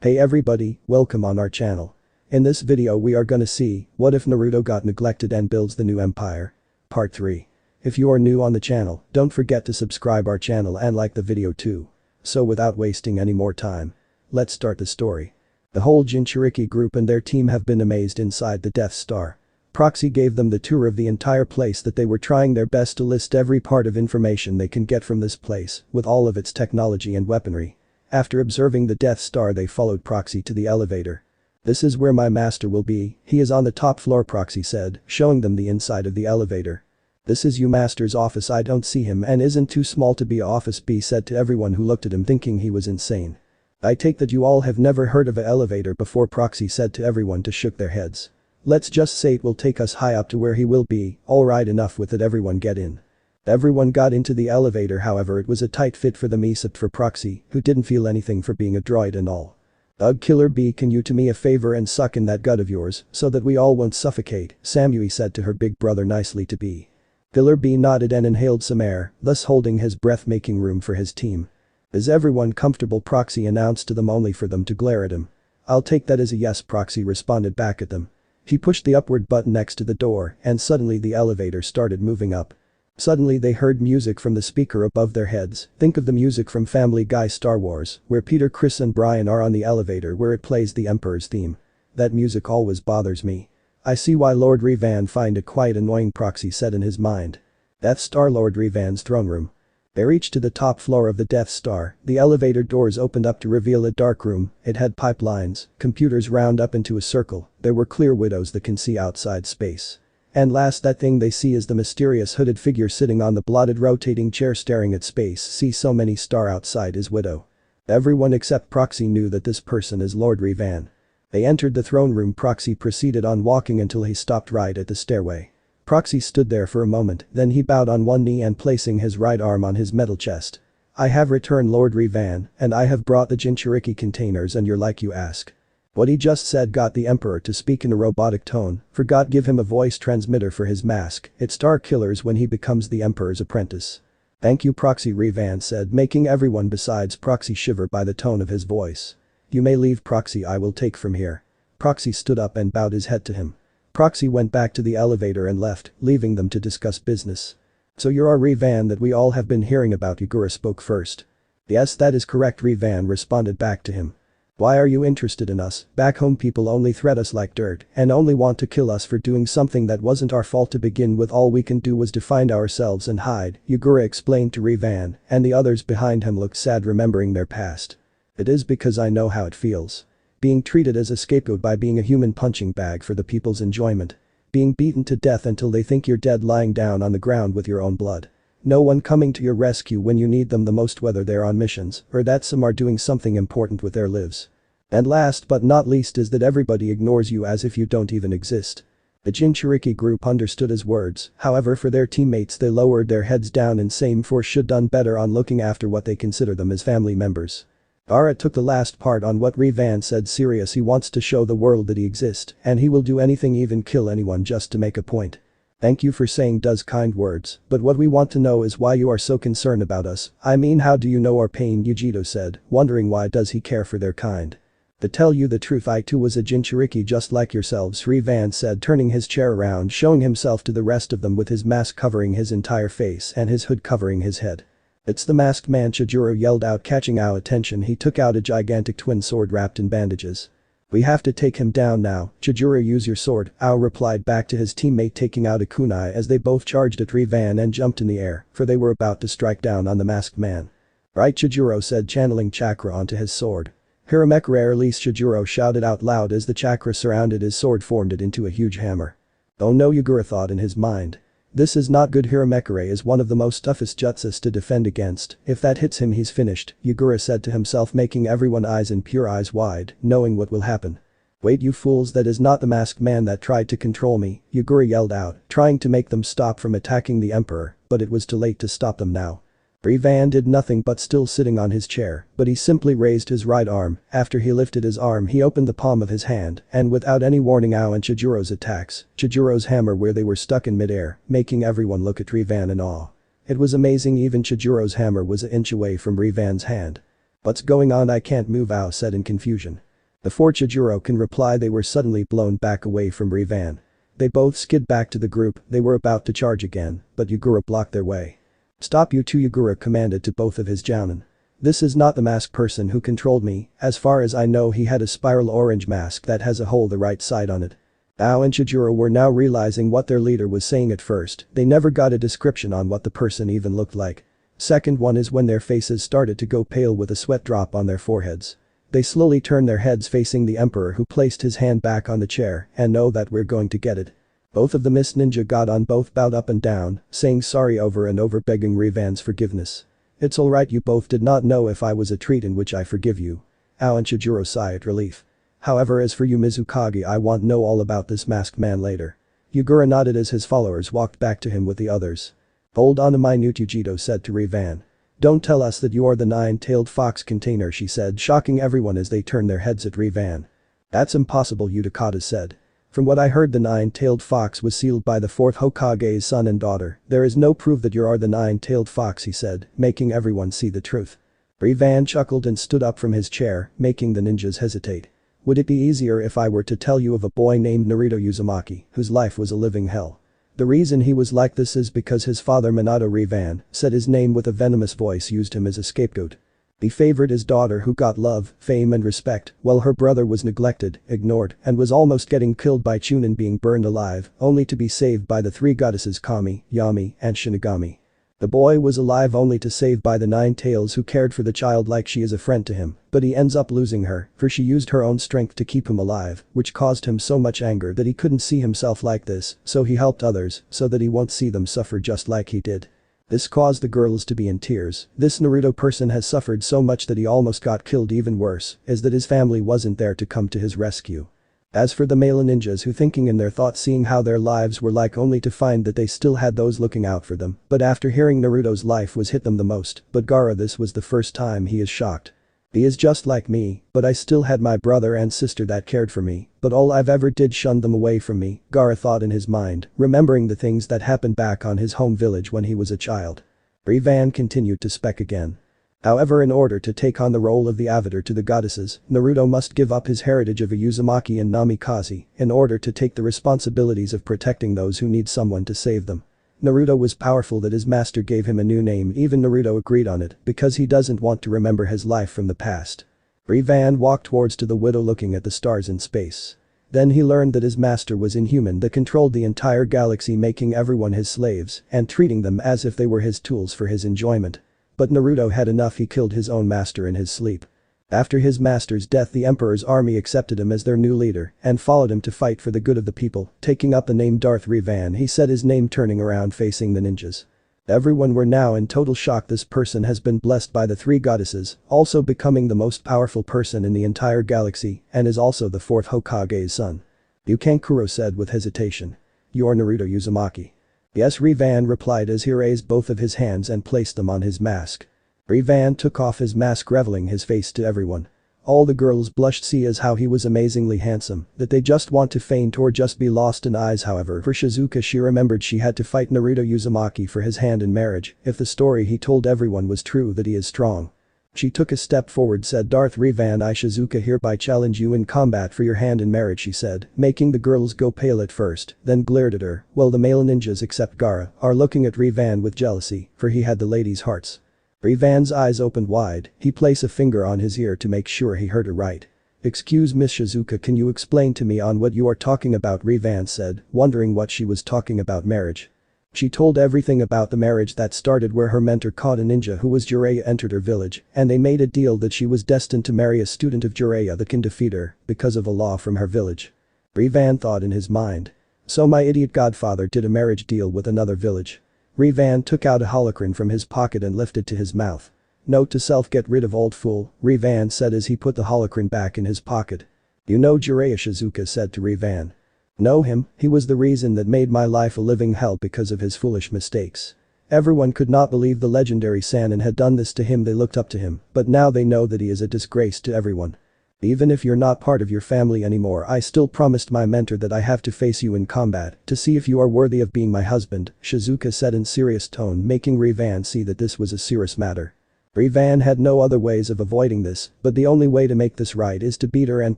Hey everybody, welcome on our channel. In this video we are gonna see, what if Naruto got neglected and builds the new empire? Part 3. If you are new on the channel, don't forget to subscribe our channel and like the video too. So without wasting any more time, let's start the story. The whole Jinchuriki group and their team have been amazed inside the Death Star. Proxy gave them the tour of the entire place that they were trying their best to list every part of information they can get from this place, with all of its technology and weaponry. After observing the Death Star they followed Proxy to the elevator. "This is where my master will be, he is on the top floor," Proxy said, showing them the inside of the elevator. "This is your master's office, I don't see him and isn't too small to be a office," B said to everyone who looked at him thinking he was insane. "I take that you all have never heard of an elevator before," Proxy said to everyone to shook their heads. "Let's just say it will take us high up to where he will be, alright, enough with it, everyone get in." Everyone got into the elevator, however it was a tight fit for them except for Proxy, who didn't feel anything for being a droid and all. "Ugh, Killer B, can you do me a favor and suck in that gut of yours so that we all won't suffocate," Samui said to her big brother nicely to B. Killer B nodded and inhaled some air, thus holding his breath, making room for his team. "Is everyone comfortable?" Proxy announced to them, only for them to glare at him. "I'll take that as a yes," Proxy responded back at them. He pushed the upward button next to the door and suddenly the elevator started moving up. Suddenly they heard music from the speaker above their heads. Think of the music from Family Guy Star Wars, where Peter, Chris and Brian are on the elevator where it plays the Emperor's theme. "That music always bothers me. I see why Lord Revan find it quite annoying," Proxy said in his mind. Death Star, Lord Revan's throne room. They reached to the top floor of the Death Star, the elevator doors opened up to reveal a dark room. It had pipelines, computers round up into a circle, there were clear windows that can see outside space. And last, that thing they see is the mysterious hooded figure sitting on the blotted rotating chair staring at space. "See, so many star outside his widow." Everyone except Proxy knew that this person is Lord Revan. They entered the throne room. Proxy proceeded on walking until he stopped right at the stairway. Proxy stood there for a moment, then he bowed on one knee and placing his right arm on his metal chest. "I have returned, Lord Revan, and I have brought the Jinchuriki containers, and you're like you ask." What he just said got the Emperor to speak in a robotic tone. Forgot give him a voice transmitter for his mask. It Star Killers when he becomes the Emperor's apprentice. "Thank you, Proxy," Revan said, making everyone besides Proxy shiver by the tone of his voice. "You may leave, Proxy, I will take from here." Proxy stood up and bowed his head to him. Proxy went back to the elevator and left, leaving them to discuss business. "So you're our Revan that we all have been hearing about," Yugura spoke first. "Yes, that is correct," Revan responded back to him. "Why are you interested in us? Back home people only threat us like dirt and only want to kill us for doing something that wasn't our fault to begin with. All we can do was defend ourselves and hide," Yugura explained to Revan, and the others behind him looked sad remembering their past. "It is because I know how it feels. Being treated as a scapegoat by being a human punching bag for the people's enjoyment. Being beaten to death until they think you're dead, lying down on the ground with your own blood. No one coming to your rescue when you need them the most, whether they're on missions or that some are doing something important with their lives. And last but not least is that everybody ignores you as if you don't even exist." The Jinchuriki group understood his words, however for their teammates they lowered their heads down and same for should done better on looking after what they consider them as family members. Ara took the last part on what Revan said serious. He wants to show the world that he exists and he will do anything, even kill anyone just to make a point. "Thank you for saying those kind words, but what we want to know is why you are so concerned about us. I mean, how do you know our pain?" Yujito said, wondering why does he care for their kind. "To tell you the truth, I too was a Jinchuriki just like yourselves," Revan said, turning his chair around, showing himself to the rest of them with his mask covering his entire face and his hood covering his head. "It's the masked man," Chijuro yelled out, catching our attention. He took out a gigantic twin sword wrapped in bandages. "We have to take him down now, Chijuro, use your sword," Ao replied back to his teammate, taking out a kunai as they both charged at Revan and jumped in the air, for they were about to strike down on the masked man. "Right," Chijuro said, channeling chakra onto his sword. "Hiramekure, release!" Chijuro shouted out loud as the chakra surrounded his sword formed it into a huge hammer. "Oh no," Yugura thought in his mind. "This is not good. Hiramekure is one of the most toughest jutsus to defend against. If that hits him he's finished," Yugura said to himself, making everyone eyes and pure eyes wide, knowing what will happen. "Wait, you fools, that is not the masked man that tried to control me," Yugura yelled out, trying to make them stop from attacking the Emperor, but it was too late to stop them now. Revan did nothing but still sitting on his chair, but he simply raised his right arm. After he lifted his arm he opened the palm of his hand and without any warning Ao and Chijuro's attacks, Chijuro's hammer where they were stuck in midair, making everyone look at Revan in awe. It was amazing, even Chijuro's hammer was an inch away from Revan's hand. "What's going on? I can't move," Ao said in confusion. Before Chijuro can reply, they were suddenly blown back away from Rivan. They both skid back to the group. They were about to charge again, but Yugura blocked their way. "Stop, you two," Yugura commanded to both of his jounin. "This is not the masked person who controlled me. As far as I know, he had a spiral orange mask that has a hole the right side on it." Ao and Chijuro were now realizing what their leader was saying. At first, they never got a description on what the person even looked like. Second one is when their faces started to go pale with a sweat drop on their foreheads. They slowly turned their heads facing the emperor, who placed his hand back on the chair. "And know that we're going to get it." Both of the Mist Ninja got on, both bowed up and down, saying sorry over and over, begging Rivan's forgiveness. "It's alright, you both did not know if I was a treat, in which I forgive you." Ao and Chijuro sighed relief. "However, as for you, Mizukage, I want to know all about this masked man later." Yugura nodded as his followers walked back to him with the others. "Hold on a minute," Yujito said to Rivan. "Don't tell us that you are the nine-tailed fox container," she said, shocking everyone as they turned their heads at Rivan. "That's impossible," Utakata said. "From what I heard, the nine-tailed fox was sealed by the fourth Hokage's son and daughter. There is no proof that you are the nine-tailed fox," he said, making everyone see the truth. Rivan chuckled and stood up from his chair, making the ninjas hesitate. "Would it be easier if I were to tell you of a boy named Naruto Uzumaki, whose life was a living hell? The reason he was like this is because his father, Minato," Rivan said his name with a venomous voice, "used him as a scapegoat. He favored his daughter, who got love, fame and respect, while her brother was neglected, ignored, and was almost getting killed by Chunin, being burned alive, only to be saved by the three goddesses Kami, Yami, and Shinigami. The boy was alive only to save by the Nine Tails, who cared for the child like she is a friend to him, but he ends up losing her, for she used her own strength to keep him alive, which caused him so much anger that he couldn't see himself like this, so he helped others, so that he won't see them suffer just like he did. This caused the girls to be in tears. This Naruto person has suffered so much that he almost got killed. Even worse is that his family wasn't there to come to his rescue." As for the male ninjas, who thinking in their thoughts, seeing how their lives were like, only to find that they still had those looking out for them, but after hearing Naruto's life was hit them the most, but Gaara, this was the first time he is shocked. "He is just like me, but I still had my brother and sister that cared for me, but all I've ever did shunned them away from me," Gaara thought in his mind, remembering the things that happened back on his home village when he was a child. Rivan continued to speak again. "However, in order to take on the role of the avatar to the goddesses, Naruto must give up his heritage of a Uzumaki and Namikaze in order to take the responsibilities of protecting those who need someone to save them. Naruto was powerful that his master gave him a new name. Even Naruto agreed on it because he doesn't want to remember his life from the past." Rivan walked towards to the widow, looking at the stars in space. Then he learned that his master was inhuman, that controlled the entire galaxy, making everyone his slaves and treating them as if they were his tools for his enjoyment. But Naruto had enough. He killed his own master in his sleep. After his master's death, the emperor's army accepted him as their new leader and followed him to fight for the good of the people, taking up the name Darth Rivan. He said his name, turning around facing the ninjas. Everyone were now in total shock. This person has been blessed by the three goddesses, also becoming the most powerful person in the entire galaxy, and is also the fourth Hokage's son. Yukankuro said with hesitation. "You're Naruto Uzumaki?" "Yes," Rivan replied as he raised both of his hands and placed them on his mask. Rivan took off his mask, revealing his face to everyone. All the girls blushed, see as how he was amazingly handsome, that they just want to faint or just be lost in eyes. However, for Shizuka, she remembered she had to fight Naruto Uzumaki for his hand in marriage if the story he told everyone was true, that he is strong. She took a step forward, said, "Darth Rivan, I, Shizuka, hereby challenge you in combat for your hand in marriage," she said, making the girls go pale at first, then glared at her, while the male ninjas except Gaara are looking at Rivan with jealousy, for he had the ladies' hearts. Rivan's eyes opened wide. He placed a finger on his ear to make sure he heard her right. "Excuse Miss Shizuka, can you explain to me on what you are talking about?" Rivan said, wondering what she was talking about. Marriage. She told everything about the marriage that started where her mentor caught a ninja who was Jiraiya, entered her village, and they made a deal that she was destined to marry a student of Jiraiya that can defeat her because of a law from her village. Rivan thought in his mind. So my idiot godfather did a marriage deal with another village. Rivan took out a holocron from his pocket and lifted to his mouth. "Note to self, get rid of old fool," Rivan said as he put the holocron back in his pocket. "You know Jiraiya?" Shizuka said to Rivan. "Know him, he was the reason that made my life a living hell because of his foolish mistakes. Everyone could not believe the legendary Sannin had done this to him. They looked up to him, but now they know that he is a disgrace to everyone. Even if you're not part of your family anymore, I still promised my mentor that I have to face you in combat to see if you are worthy of being my husband," Shizuka said in serious tone, making Rivan see that this was a serious matter. Revan had no other ways of avoiding this, but the only way to make this right is to beat her and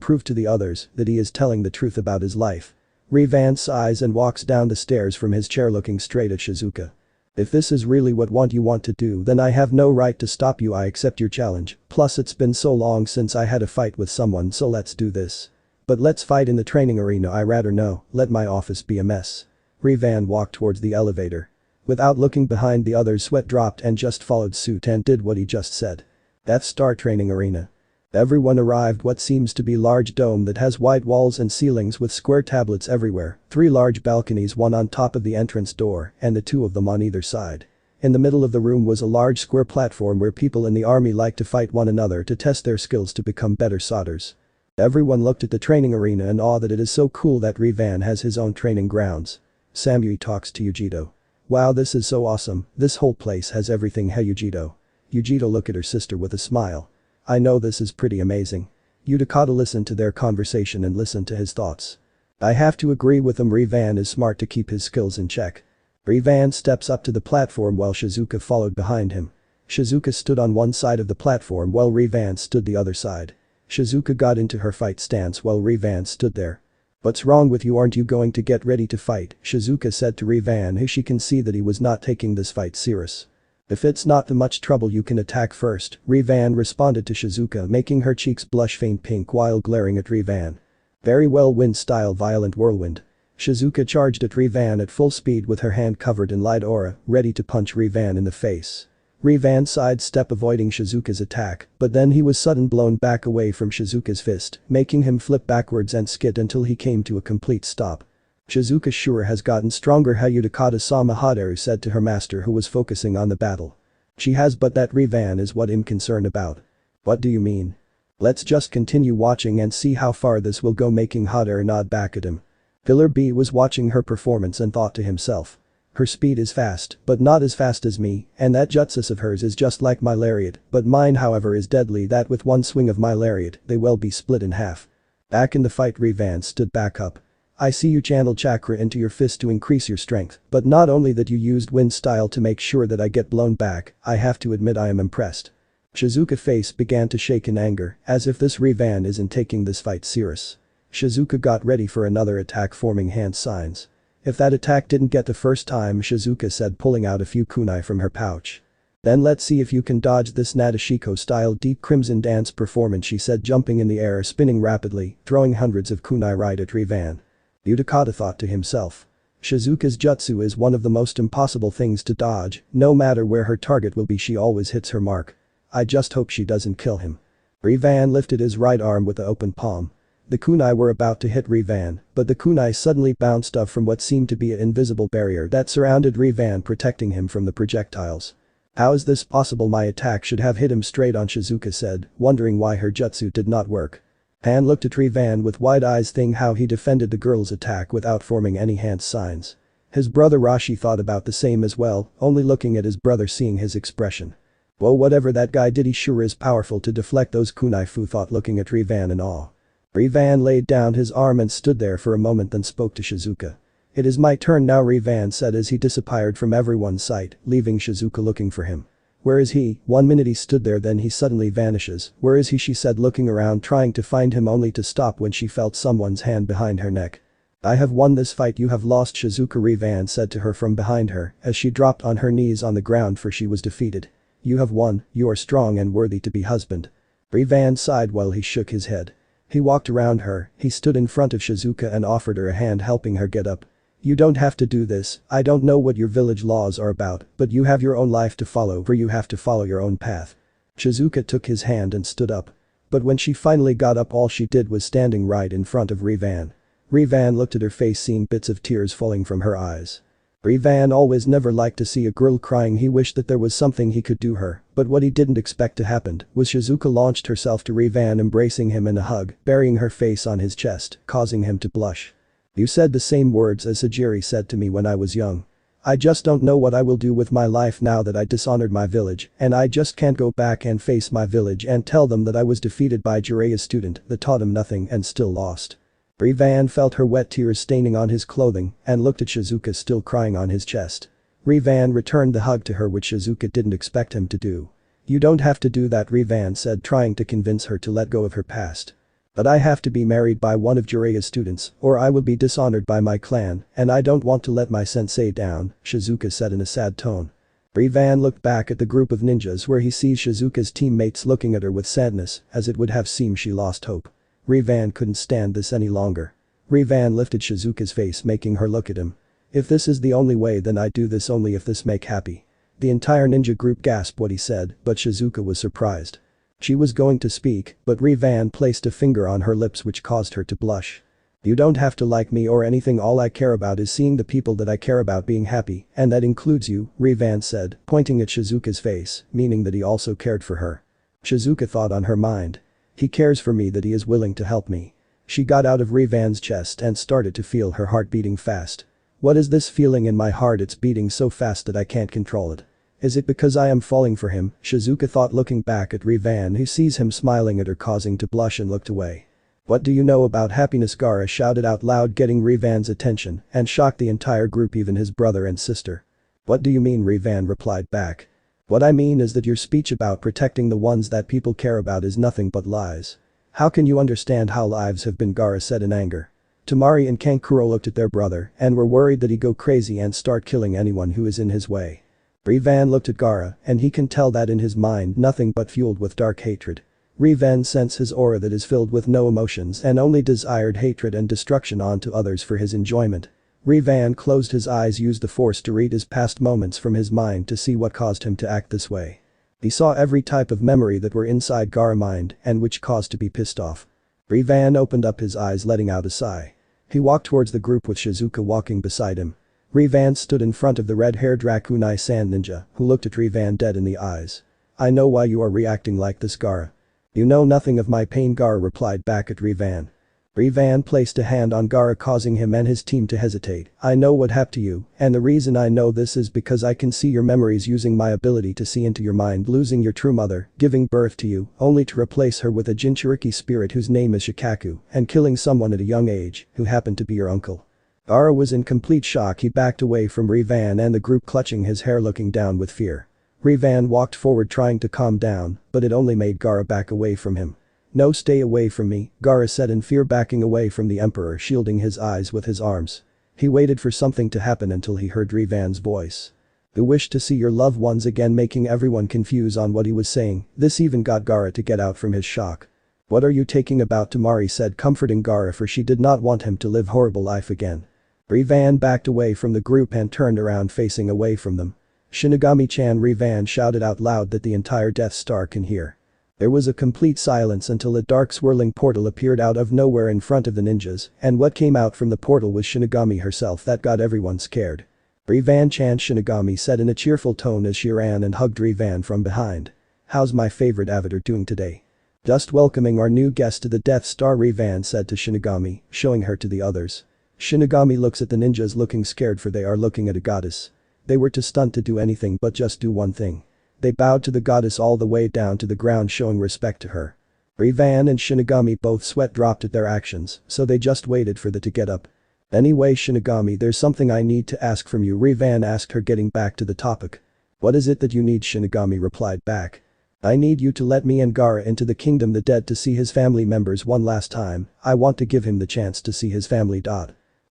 prove to the others that he is telling the truth about his life. Revan sighs and walks down the stairs from his chair looking straight at Shizuka. If this is really what you want to do, then I have no right to stop you. I accept your challenge, plus it's been so long since I had a fight with someone, so let's do this. But let's fight in the training arena. I rather no, let my office be a mess. Revan walked towards the elevator. Without looking behind, the others sweat dropped and just followed suit and did what he just said. Death Star training arena. Everyone arrived. What seems to be large dome that has white walls and ceilings with square tablets everywhere, 3 large balconies, one on top of the entrance door and the 2 of them on either side. In the middle of the room was a large square platform where people in the army like to fight one another to test their skills to become better solders. Everyone looked at the training arena in awe that it is so cool that Revan has his own training grounds. Samui talks to Yujito. Wow, this is so awesome, this whole place has everything. Hey Yujito. Yujito looked at her sister with a smile. I know this is pretty amazing. Yudikata listened to their conversation and listened to his thoughts. I have to agree with him. Revan is smart to keep his skills in check. Revan steps up to the platform while Shizuka followed behind him. Shizuka stood on one side of the platform while Revan stood the other side. Shizuka got into her fight stance while Revan stood there. What's wrong with you? Aren't you going to get ready to fight? Shizuka said to Revan, who she can see that he was not taking this fight serious. If it's not too much trouble, you can attack first, Revan responded to Shizuka, making her cheeks blush faint pink while glaring at Revan. Very well, wind style violent whirlwind. Shizuka charged at Revan at full speed with her hand covered in light aura, ready to punch Revan in the face. Revan sidestepped avoiding Shizuka's attack, but then he was suddenly blown back away from Shizuka's fist, making him flip backwards and skid until he came to a complete stop. Shizuka sure has gotten stronger, Hayudikata-sama Haderu said to her master, who was focusing on the battle. She has, but that Revan is what I'm concerned about. What do you mean? Let's just continue watching and see how far this will go, making Haderu nod back at him. Pillar B was watching her performance and thought to himself. Her speed is fast, but not as fast as me, and that jutsus of hers is just like my lariat, but mine however is deadly, that with one swing of my lariat, they will be split in half. Back in the fight, Revan stood back up. I see you channeled chakra into your fist to increase your strength, but not only that, you used wind style to make sure that I get blown back. I have to admit I am impressed. Shizuka's face began to shake in anger, as if this Revan isn't taking this fight serious. Shizuka got ready for another attack, forming hand signs. If that attack didn't get the first time, Shizuka said, pulling out a few kunai from her pouch. Then let's see if you can dodge this Nadeshiko style deep crimson dance performance, she said, jumping in the air, spinning rapidly, throwing hundreds of kunai right at Revan. Yudikata thought to himself. Shizuka's jutsu is one of the most impossible things to dodge, no matter where her target will be she always hits her mark. I just hope she doesn't kill him. Revan lifted his right arm with the open palm. The kunai were about to hit Revan, but the kunai suddenly bounced off from what seemed to be an invisible barrier that surrounded Revan, protecting him from the projectiles. How is this possible? My attack should have hit him straight on, Shizuka said, wondering why her jutsu did not work. Han looked at Revan with wide eyes, thinking how he defended the girl's attack without forming any hand signs. His brother Rashi thought about the same as well, only looking at his brother, seeing his expression. Whoa, whatever that guy did, he sure is powerful to deflect those kunai, Fu thought, looking at Revan in awe. Revan laid down his arm and stood there for a moment, then spoke to Shizuka. It is my turn now, Revan said as he disappeared from everyone's sight, leaving Shizuka looking for him. Where is he? 1 minute he stood there, then he suddenly vanishes. Where is he? She said, looking around trying to find him, only to stop when she felt someone's hand behind her neck. I have won this fight, you have lost, Shizuka, Revan said to her from behind her as she dropped on her knees on the ground, for she was defeated. You have won, you are strong and worthy to be husband. Revan sighed while he shook his head. He walked around her, he stood in front of Shizuka and offered her a hand, helping her get up. You don't have to do this, I don't know what your village laws are about, but you have your own life to follow, where you have to follow your own path. Shizuka took his hand and stood up. But when she finally got up, all she did was standing right in front of Revan. Revan looked at her face, seeing bits of tears falling from her eyes. Revan always never liked to see a girl crying. He wished that there was something he could do her, but what he didn't expect to happen was Shizuka launched herself to Revan, embracing him in a hug, burying her face on his chest, causing him to blush. You said the same words as Sajiri said to me when I was young. I just don't know what I will do with my life now that I dishonored my village, and I just can't go back and face my village and tell them that I was defeated by Jiraiya's student that taught him nothing and still lost. Revan felt her wet tears staining on his clothing and looked at Shizuka still crying on his chest. Revan returned the hug to her, which Shizuka didn't expect him to do. You don't have to do that, Rivan said, trying to convince her to let go of her past. But I have to be married by one of Jiraiya's students, or I will be dishonored by my clan, and I don't want to let my sensei down, Shizuka said in a sad tone. Rivan looked back at the group of ninjas where he sees Shizuka's teammates looking at her with sadness, as it would have seemed she lost hope. Rivan couldn't stand this any longer. Rivan lifted Shizuka's face, making her look at him. If this is the only way, then I do this only if this make happy. The entire ninja group gasped what he said, but Shizuka was surprised. She was going to speak, but Rivan placed a finger on her lips which caused her to blush. You don't have to like me or anything, all I care about is seeing the people that I care about being happy, and that includes you, Rivan said, pointing at Shizuka's face, meaning that he also cared for her. Shizuka thought on her mind. He cares for me, that he is willing to help me. She got out of Rivan's chest and started to feel her heart beating fast. What is this feeling in my heart? It's beating so fast that I can't control it. Is it because I am falling for him? Shizuka thought, looking back at Rivan, who sees him smiling at her, causing to blush and looked away. What do you know about happiness? Gaara shouted out loud, getting Rivan's attention, and shocked the entire group, even his brother and sister. What do you mean? Rivan replied back. What I mean is that your speech about protecting the ones that people care about is nothing but lies. How can you understand how lives have been? Gaara said in anger. Temari and Kankuro looked at their brother and were worried that he'd go crazy and start killing anyone who is in his way. Rivan looked at Gaara, and he can tell that in his mind nothing but fueled with dark hatred. Rivan sensed his aura that is filled with no emotions and only desired hatred and destruction onto others for his enjoyment. Rivan closed his eyes, used the force to read his past moments from his mind to see what caused him to act this way. He saw every type of memory that were inside Gaara's mind and which caused to be pissed off. Rivan opened up his eyes, letting out a sigh. He walked towards the group with Shizuka walking beside him. Rivan stood in front of the red-haired Rakunai Sand ninja, who looked at Rivan dead in the eyes. I know why you are reacting like this, Gaara. You know nothing of my pain, Gaara replied back at Rivan. Rivan placed a hand on Gaara, causing him and his team to hesitate. I know what happened to you, and the reason I know this is because I can see your memories using my ability to see into your mind, losing your true mother, giving birth to you, only to replace her with a Jinchuriki spirit whose name is Shikaku, and killing someone at a young age, who happened to be your uncle. Gaara was in complete shock. He backed away from Rivan and the group, clutching his hair, looking down with fear. Rivan walked forward trying to calm down, but it only made Gaara back away from him. No, stay away from me, Gaara said in fear, backing away from the emperor, shielding his eyes with his arms. He waited for something to happen until he heard Rivan's voice. The wish to see your loved ones again, making everyone confused on what he was saying. This even got Gaara to get out from his shock. What are you talking about? Temari said, comforting Gaara, for she did not want him to live horrible life again. Rivan backed away from the group and turned around, facing away from them. Shinigami-chan, Rivan shouted out loud that the entire Death Star can hear. There was a complete silence until a dark swirling portal appeared out of nowhere in front of the ninjas, and what came out from the portal was Shinigami herself. That got everyone scared. Rivan-chan, Shinigami said in a cheerful tone as she ran and hugged Rivan from behind. How's my favorite avatar doing today? Just welcoming our new guest to the Death Star, Rivan said to Shinigami, showing her to the others. Shinigami looks at the ninjas, looking scared, for they are looking at a goddess. They were too stunned to do anything but just do one thing. They bowed to the goddess all the way down to the ground, showing respect to her. Rivan and Shinigami both sweat dropped at their actions, so they just waited for the to get up. Anyway, Shinigami, there's something I need to ask from you, Rivan asked her, getting back to the topic. What is it that you need? Shinigami replied back. I need you to let me and Gaara into the kingdom the dead to see his family members one last time. I want to give him the chance to see his family.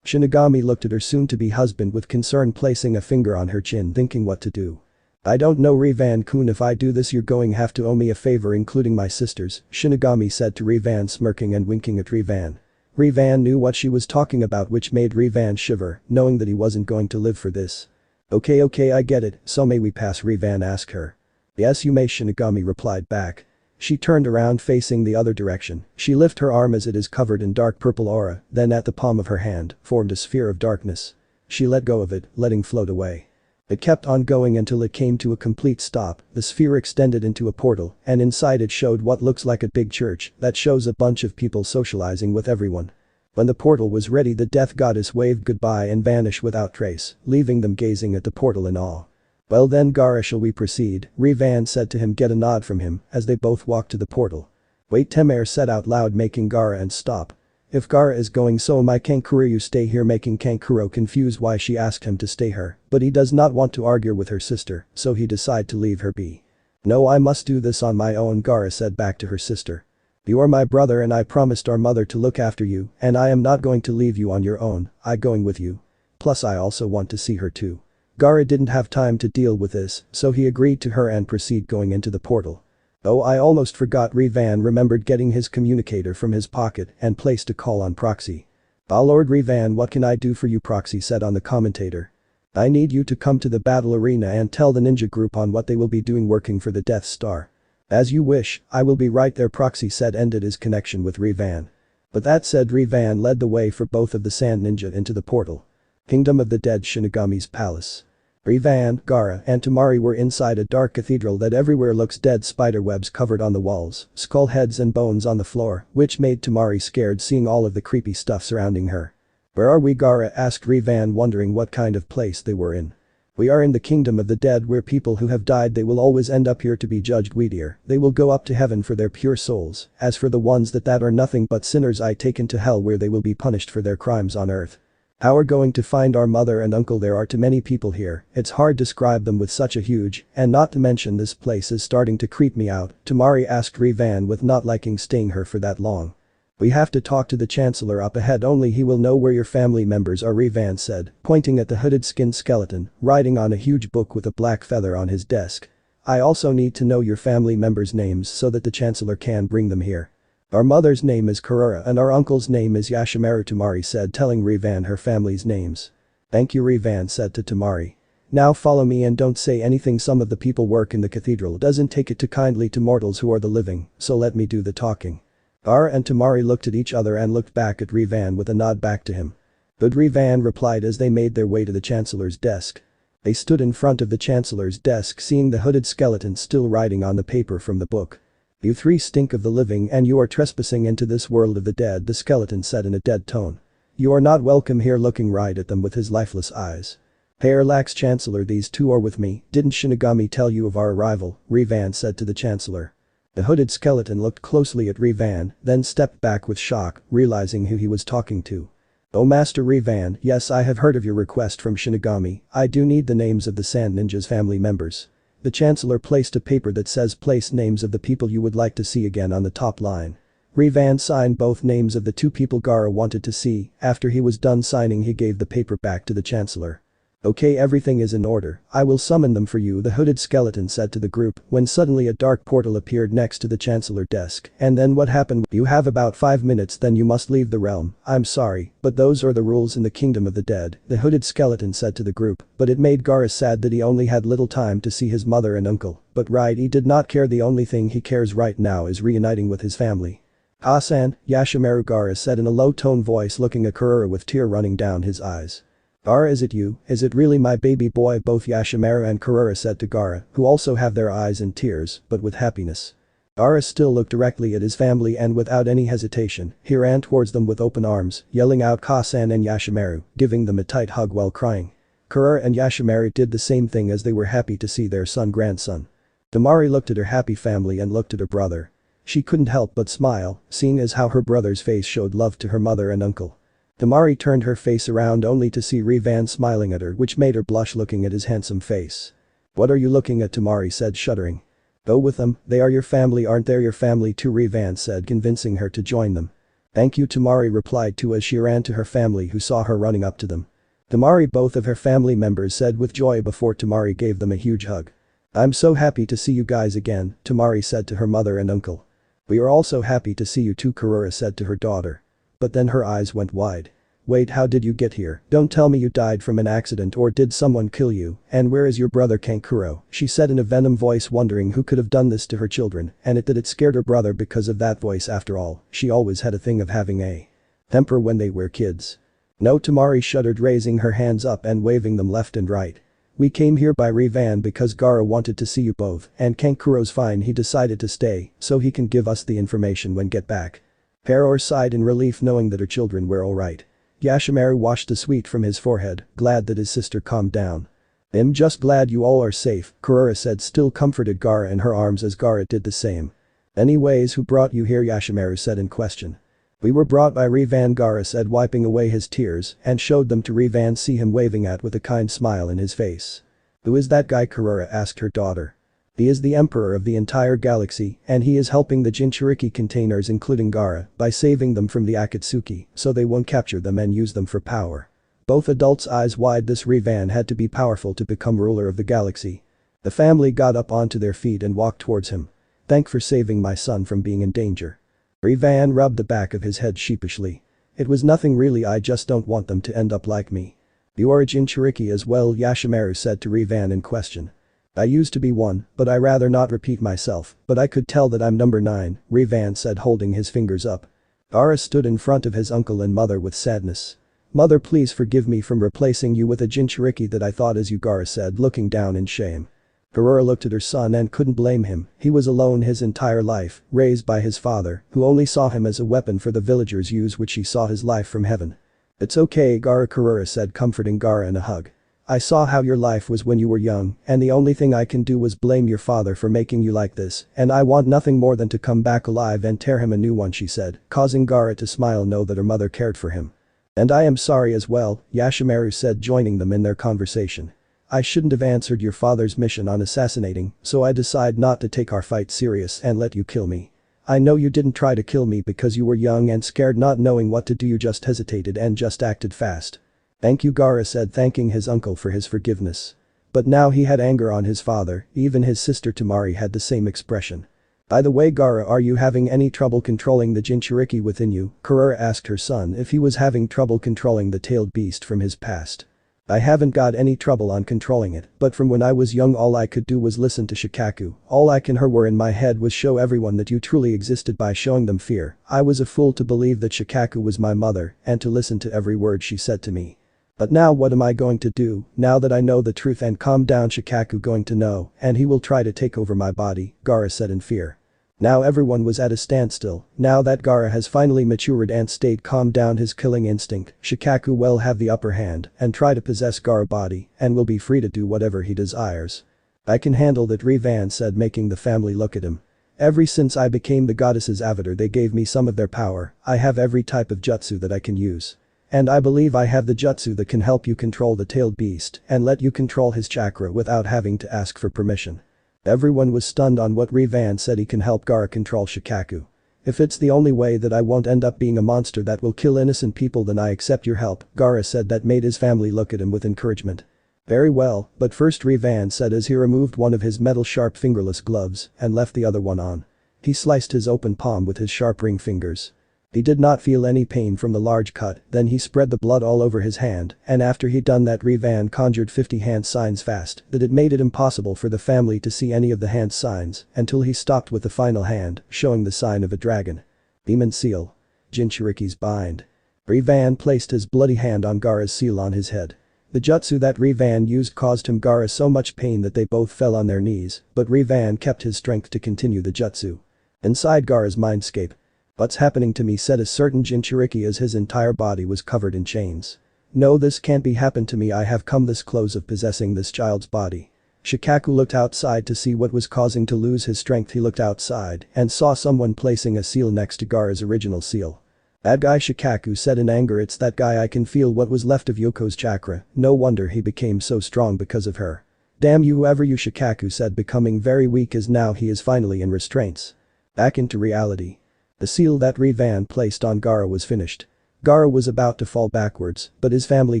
Shinigami looked at her soon-to-be husband with concern, placing a finger on her chin, thinking what to do. I don't know, Rivan-kun, if I do this you're going to have to owe me a favor, including my sisters, Shinigami said to Rivan, smirking and winking at Rivan. Rivan knew what she was talking about, which made Rivan shiver, knowing that he wasn't going to live for this. Okay, I get it, so may we pass? Rivan asked her. Yes, you may, Shinigami replied back. She turned around, facing the other direction. She lifted her arm as it is covered in dark purple aura, then at the palm of her hand, formed a sphere of darkness. She let go of it, letting float away. It kept on going until it came to a complete stop. The sphere extended into a portal, and inside it showed what looks like a big church that shows a bunch of people socializing with everyone. When the portal was ready, the death goddess waved goodbye and vanished without trace, leaving them gazing at the portal in awe. Well then, Gaara, shall we proceed? Rivan said to him, get a nod from him, as they both walked to the portal. Wait, Temari said out loud, making Gaara and stop. If Gaara is going, so my Kankuro, you stay here, making Kankuro confused why she asked him to stay her, but he does not want to argue with her sister, so he decided to leave her be. No, I must do this on my own, Gara said back to her sister. You are my brother and I promised our mother to look after you and I am not going to leave you on your own, I going with you. Plus I also want to see her too. Gara didn't have time to deal with this, so he agreed to her and proceed going into the portal. Oh, I almost forgot. Revan remembered getting his communicator from his pocket and placed a call on Proxy. "Ah Lord Revan, what can I do for you?" Proxy said on the commentator. "I need you to come to the battle arena and tell the ninja group on what they will be doing working for the Death Star." "As you wish, I will be right there," Proxy said, ended his connection with Revan. But that said, Revan led the way for both of the sand ninja into the portal. Kingdom of the Dead Shinigami's palace. Revan, Gara, and Tamari were inside a dark cathedral that everywhere looks dead, spiderwebs covered on the walls, skull heads and bones on the floor, which made Tamari scared seeing all of the creepy stuff surrounding her. "Where are we?" Gara asked Revan, wondering what kind of place they were in. "We are in the kingdom of the dead where people who have died they will always end up here to be judged. Weedier, they will go up to heaven for their pure souls, as for the ones that are nothing but sinners I taken to hell where they will be punished for their crimes on earth." "How are going to find our mother and uncle? There are too many people here, it's hard to describe them with such a huge, and not to mention this place is starting to creep me out," Tamari asked Revan with not liking staying here for that long. "We have to talk to the Chancellor up ahead, only he will know where your family members are," Revan said, pointing at the hooded skinned skeleton, writing on a huge book with a black feather on his desk. "I also need to know your family members' names so that the Chancellor can bring them here." "Our mother's name is Karura and our uncle's name is Yashimaru," Tamari said, telling Revan her family's names. "Thank you," Revan said to Tamari. "Now follow me and don't say anything. Some of the people work in the cathedral doesn't take it too kindly to mortals who are the living, so let me do the talking." Gara and Tamari looked at each other and looked back at Revan with a nod back to him. Good, Revan replied as they made their way to the Chancellor's desk. They stood in front of the Chancellor's desk, seeing the hooded skeleton still writing on the paper from the book. "You three stink of the living and you are trespassing into this world of the dead," the skeleton said in a dead tone. "You are not welcome here," looking right at them with his lifeless eyes. "Hey, relax, Chancellor, these two are with me. Didn't Shinigami tell you of our arrival?" Revan said to the Chancellor. The hooded skeleton looked closely at Revan, then stepped back with shock, realizing who he was talking to. "Oh, Master Revan, yes, I have heard of your request from Shinigami. I do need the names of the Sand Ninja's family members." The Chancellor placed a paper that says place names of the people you would like to see again on the top line. Revan signed both names of the two people Gara wanted to see. After he was done signing, he gave the paper back to the Chancellor. "Okay, everything is in order, I will summon them for you," the hooded skeleton said to the group when suddenly a dark portal appeared next to the Chancellor desk. "And then what happened?" "You have about 5 minutes, then you must leave the realm." "I'm sorry, but those are the rules in the kingdom of the dead," the hooded skeleton said to the group, but it made Gara sad that he only had little time to see his mother and uncle. But right, he did not care. The only thing he cares right now is reuniting with his family. "Hasan," Yashimaru, Gara said in a low-toned voice, looking at Karura with tear running down his eyes. "Gara, is it you? Is it really my baby boy?" Both Yashimaru and Karura said to Gara, who also have their eyes in tears, but with happiness. Gara still looked directly at his family and without any hesitation, he ran towards them with open arms, yelling out Hasan and Yashimaru, giving them a tight hug while crying. Karura and Yashimaru did the same thing as they were happy to see their grandson. Tamari looked at her happy family and looked at her brother. She couldn't help but smile, seeing as how her brother's face showed love to her mother and uncle. Tamari turned her face around only to see Revan smiling at her, which made her blush looking at his handsome face. "What are you looking at?" Tamari said, shuddering. "Go with them, they are your family, aren't they?" "Your family too," Revan said, convincing her to join them. "Thank you," Tamari replied too as she ran to her family, who saw her running up to them. Tamari, both of her family members said with joy before Tamari gave them a huge hug. "I'm so happy to see you guys again," Tamari said to her mother and uncle. "We are also happy to see you too," Karura said to her daughter. But then her eyes went wide. "Wait, how did you get here? Don't tell me you died from an accident or did someone kill you, and where is your brother Kankuro?" she said in a venom voice, wondering who could have done this to her children, and it scared her brother because of that voice. After all, she always had a thing of having a temper when they were kids. "No," Tamari shuddered, raising her hands up and waving them left and right. "We came here by Revan because Gara wanted to see you both, and Kankuro's fine, he decided to stay so he can give us the information when get back." Karura sighed in relief knowing that her children were alright. Yashimaru washed the sweat from his forehead, glad that his sister calmed down. "I'm just glad you all are safe," Karura said, still comforted Gara in her arms as Gara did the same. "Anyways, who brought you here?" Yashimaru said in question. "We were brought by Revan," Gara said, wiping away his tears, and showed them to Revan, see him waving at with a kind smile in his face. "Who is that guy?" Karura asked her daughter. He is the emperor of the entire galaxy and he is helping the Jinchuriki containers including Gaara by saving them from the Akatsuki so they won't capture them and use them for power. Both adults' eyes wide. This Revan had to be powerful to become ruler of the galaxy. The family got up onto their feet and walked towards him. Thank for saving my son from being in danger. Revan rubbed the back of his head sheepishly. It was nothing really, I just don't want them to end up like me. You are a Jinchuriki as well, Yashimaru said to Revan in question. I used to be one, but I rather not repeat myself, but I could tell that I'm number 9, Revan said holding his fingers up. Gaara stood in front of his uncle and mother with sadness. Mother, please forgive me from replacing you with a Jinchuriki that I thought as you, Gaara said looking down in shame. Karura looked at her son and couldn't blame him, he was alone his entire life, raised by his father, who only saw him as a weapon for the villagers' use which he saw his life from heaven. It's okay, Gaara, Karura said comforting Gaara in a hug. I saw how your life was when you were young and the only thing I can do was blame your father for making you like this and I want nothing more than to come back alive and tear him a new one, she said, causing Gaara to smile, know that her mother cared for him. And I am sorry as well, Yashimaru said joining them in their conversation. I shouldn't have answered your father's mission on assassinating, so I decide not to take our fight serious and let you kill me. I know you didn't try to kill me because you were young and scared not knowing what to do, you just hesitated and just acted fast. Thank you, Gaara said thanking his uncle for his forgiveness. But now he had anger on his father, even his sister Tamari had the same expression. By the way, Gaara, are you having any trouble controlling the Jinchuriki within you? Karura asked her son if he was having trouble controlling the tailed beast from his past. I haven't got any trouble on controlling it, but from when I was young all I could do was listen to Shikaku, all I can hear in my head was show everyone that you truly existed by showing them fear. I was a fool to believe that Shikaku was my mother and to listen to every word she said to me. But now what am I going to do, now that I know the truth? And calm down, Shikaku going to know, and he will try to take over my body, Gaara said in fear. Now everyone was at a standstill, now that Gaara has finally matured and stayed calm down his killing instinct, Shikaku will have the upper hand and try to possess Gaara's body and will be free to do whatever he desires. I can handle that, Revan said making the family look at him. Ever since I became the goddess's avatar they gave me some of their power, I have every type of jutsu that I can use. And I believe I have the jutsu that can help you control the tailed beast and let you control his chakra without having to ask for permission. Everyone was stunned on what Revan said. He can help Gaara control Shikaku. If it's the only way that I won't end up being a monster that will kill innocent people, then I accept your help, Gaara said. That made his family look at him with encouragement. Very well, but first, Revan said as he removed one of his metal sharp fingerless gloves and left the other one on. He sliced his open palm with his sharp ring fingers. He did not feel any pain from the large cut, then he spread the blood all over his hand, and after he'd done that Revan conjured 50 hand signs fast that it made it impossible for the family to see any of the hand signs until he stopped with the final hand, showing the sign of a dragon. Demon seal. Jinchuriki's bind. Revan placed his bloody hand on Gaara's seal on his head. The jutsu that Revan used caused him Gaara so much pain that they both fell on their knees, but Revan kept his strength to continue the jutsu. Inside Gaara's mindscape. What's happening to me, said a certain Jinchuriki as his entire body was covered in chains. No, this can't be happened to me. I have come this close of possessing this child's body. Shikaku looked outside to see what was causing to lose his strength. He looked outside and saw someone placing a seal next to Gaara's original seal. That guy, Shikaku said in anger. It's that guy. I can feel what was left of Yoko's chakra. No wonder he became so strong because of her. Damn you, whoever you, Shikaku said, becoming very weak as now he is finally in restraints. Back into reality. The seal that Revan placed on Gaara was finished. Gaara was about to fall backwards, but his family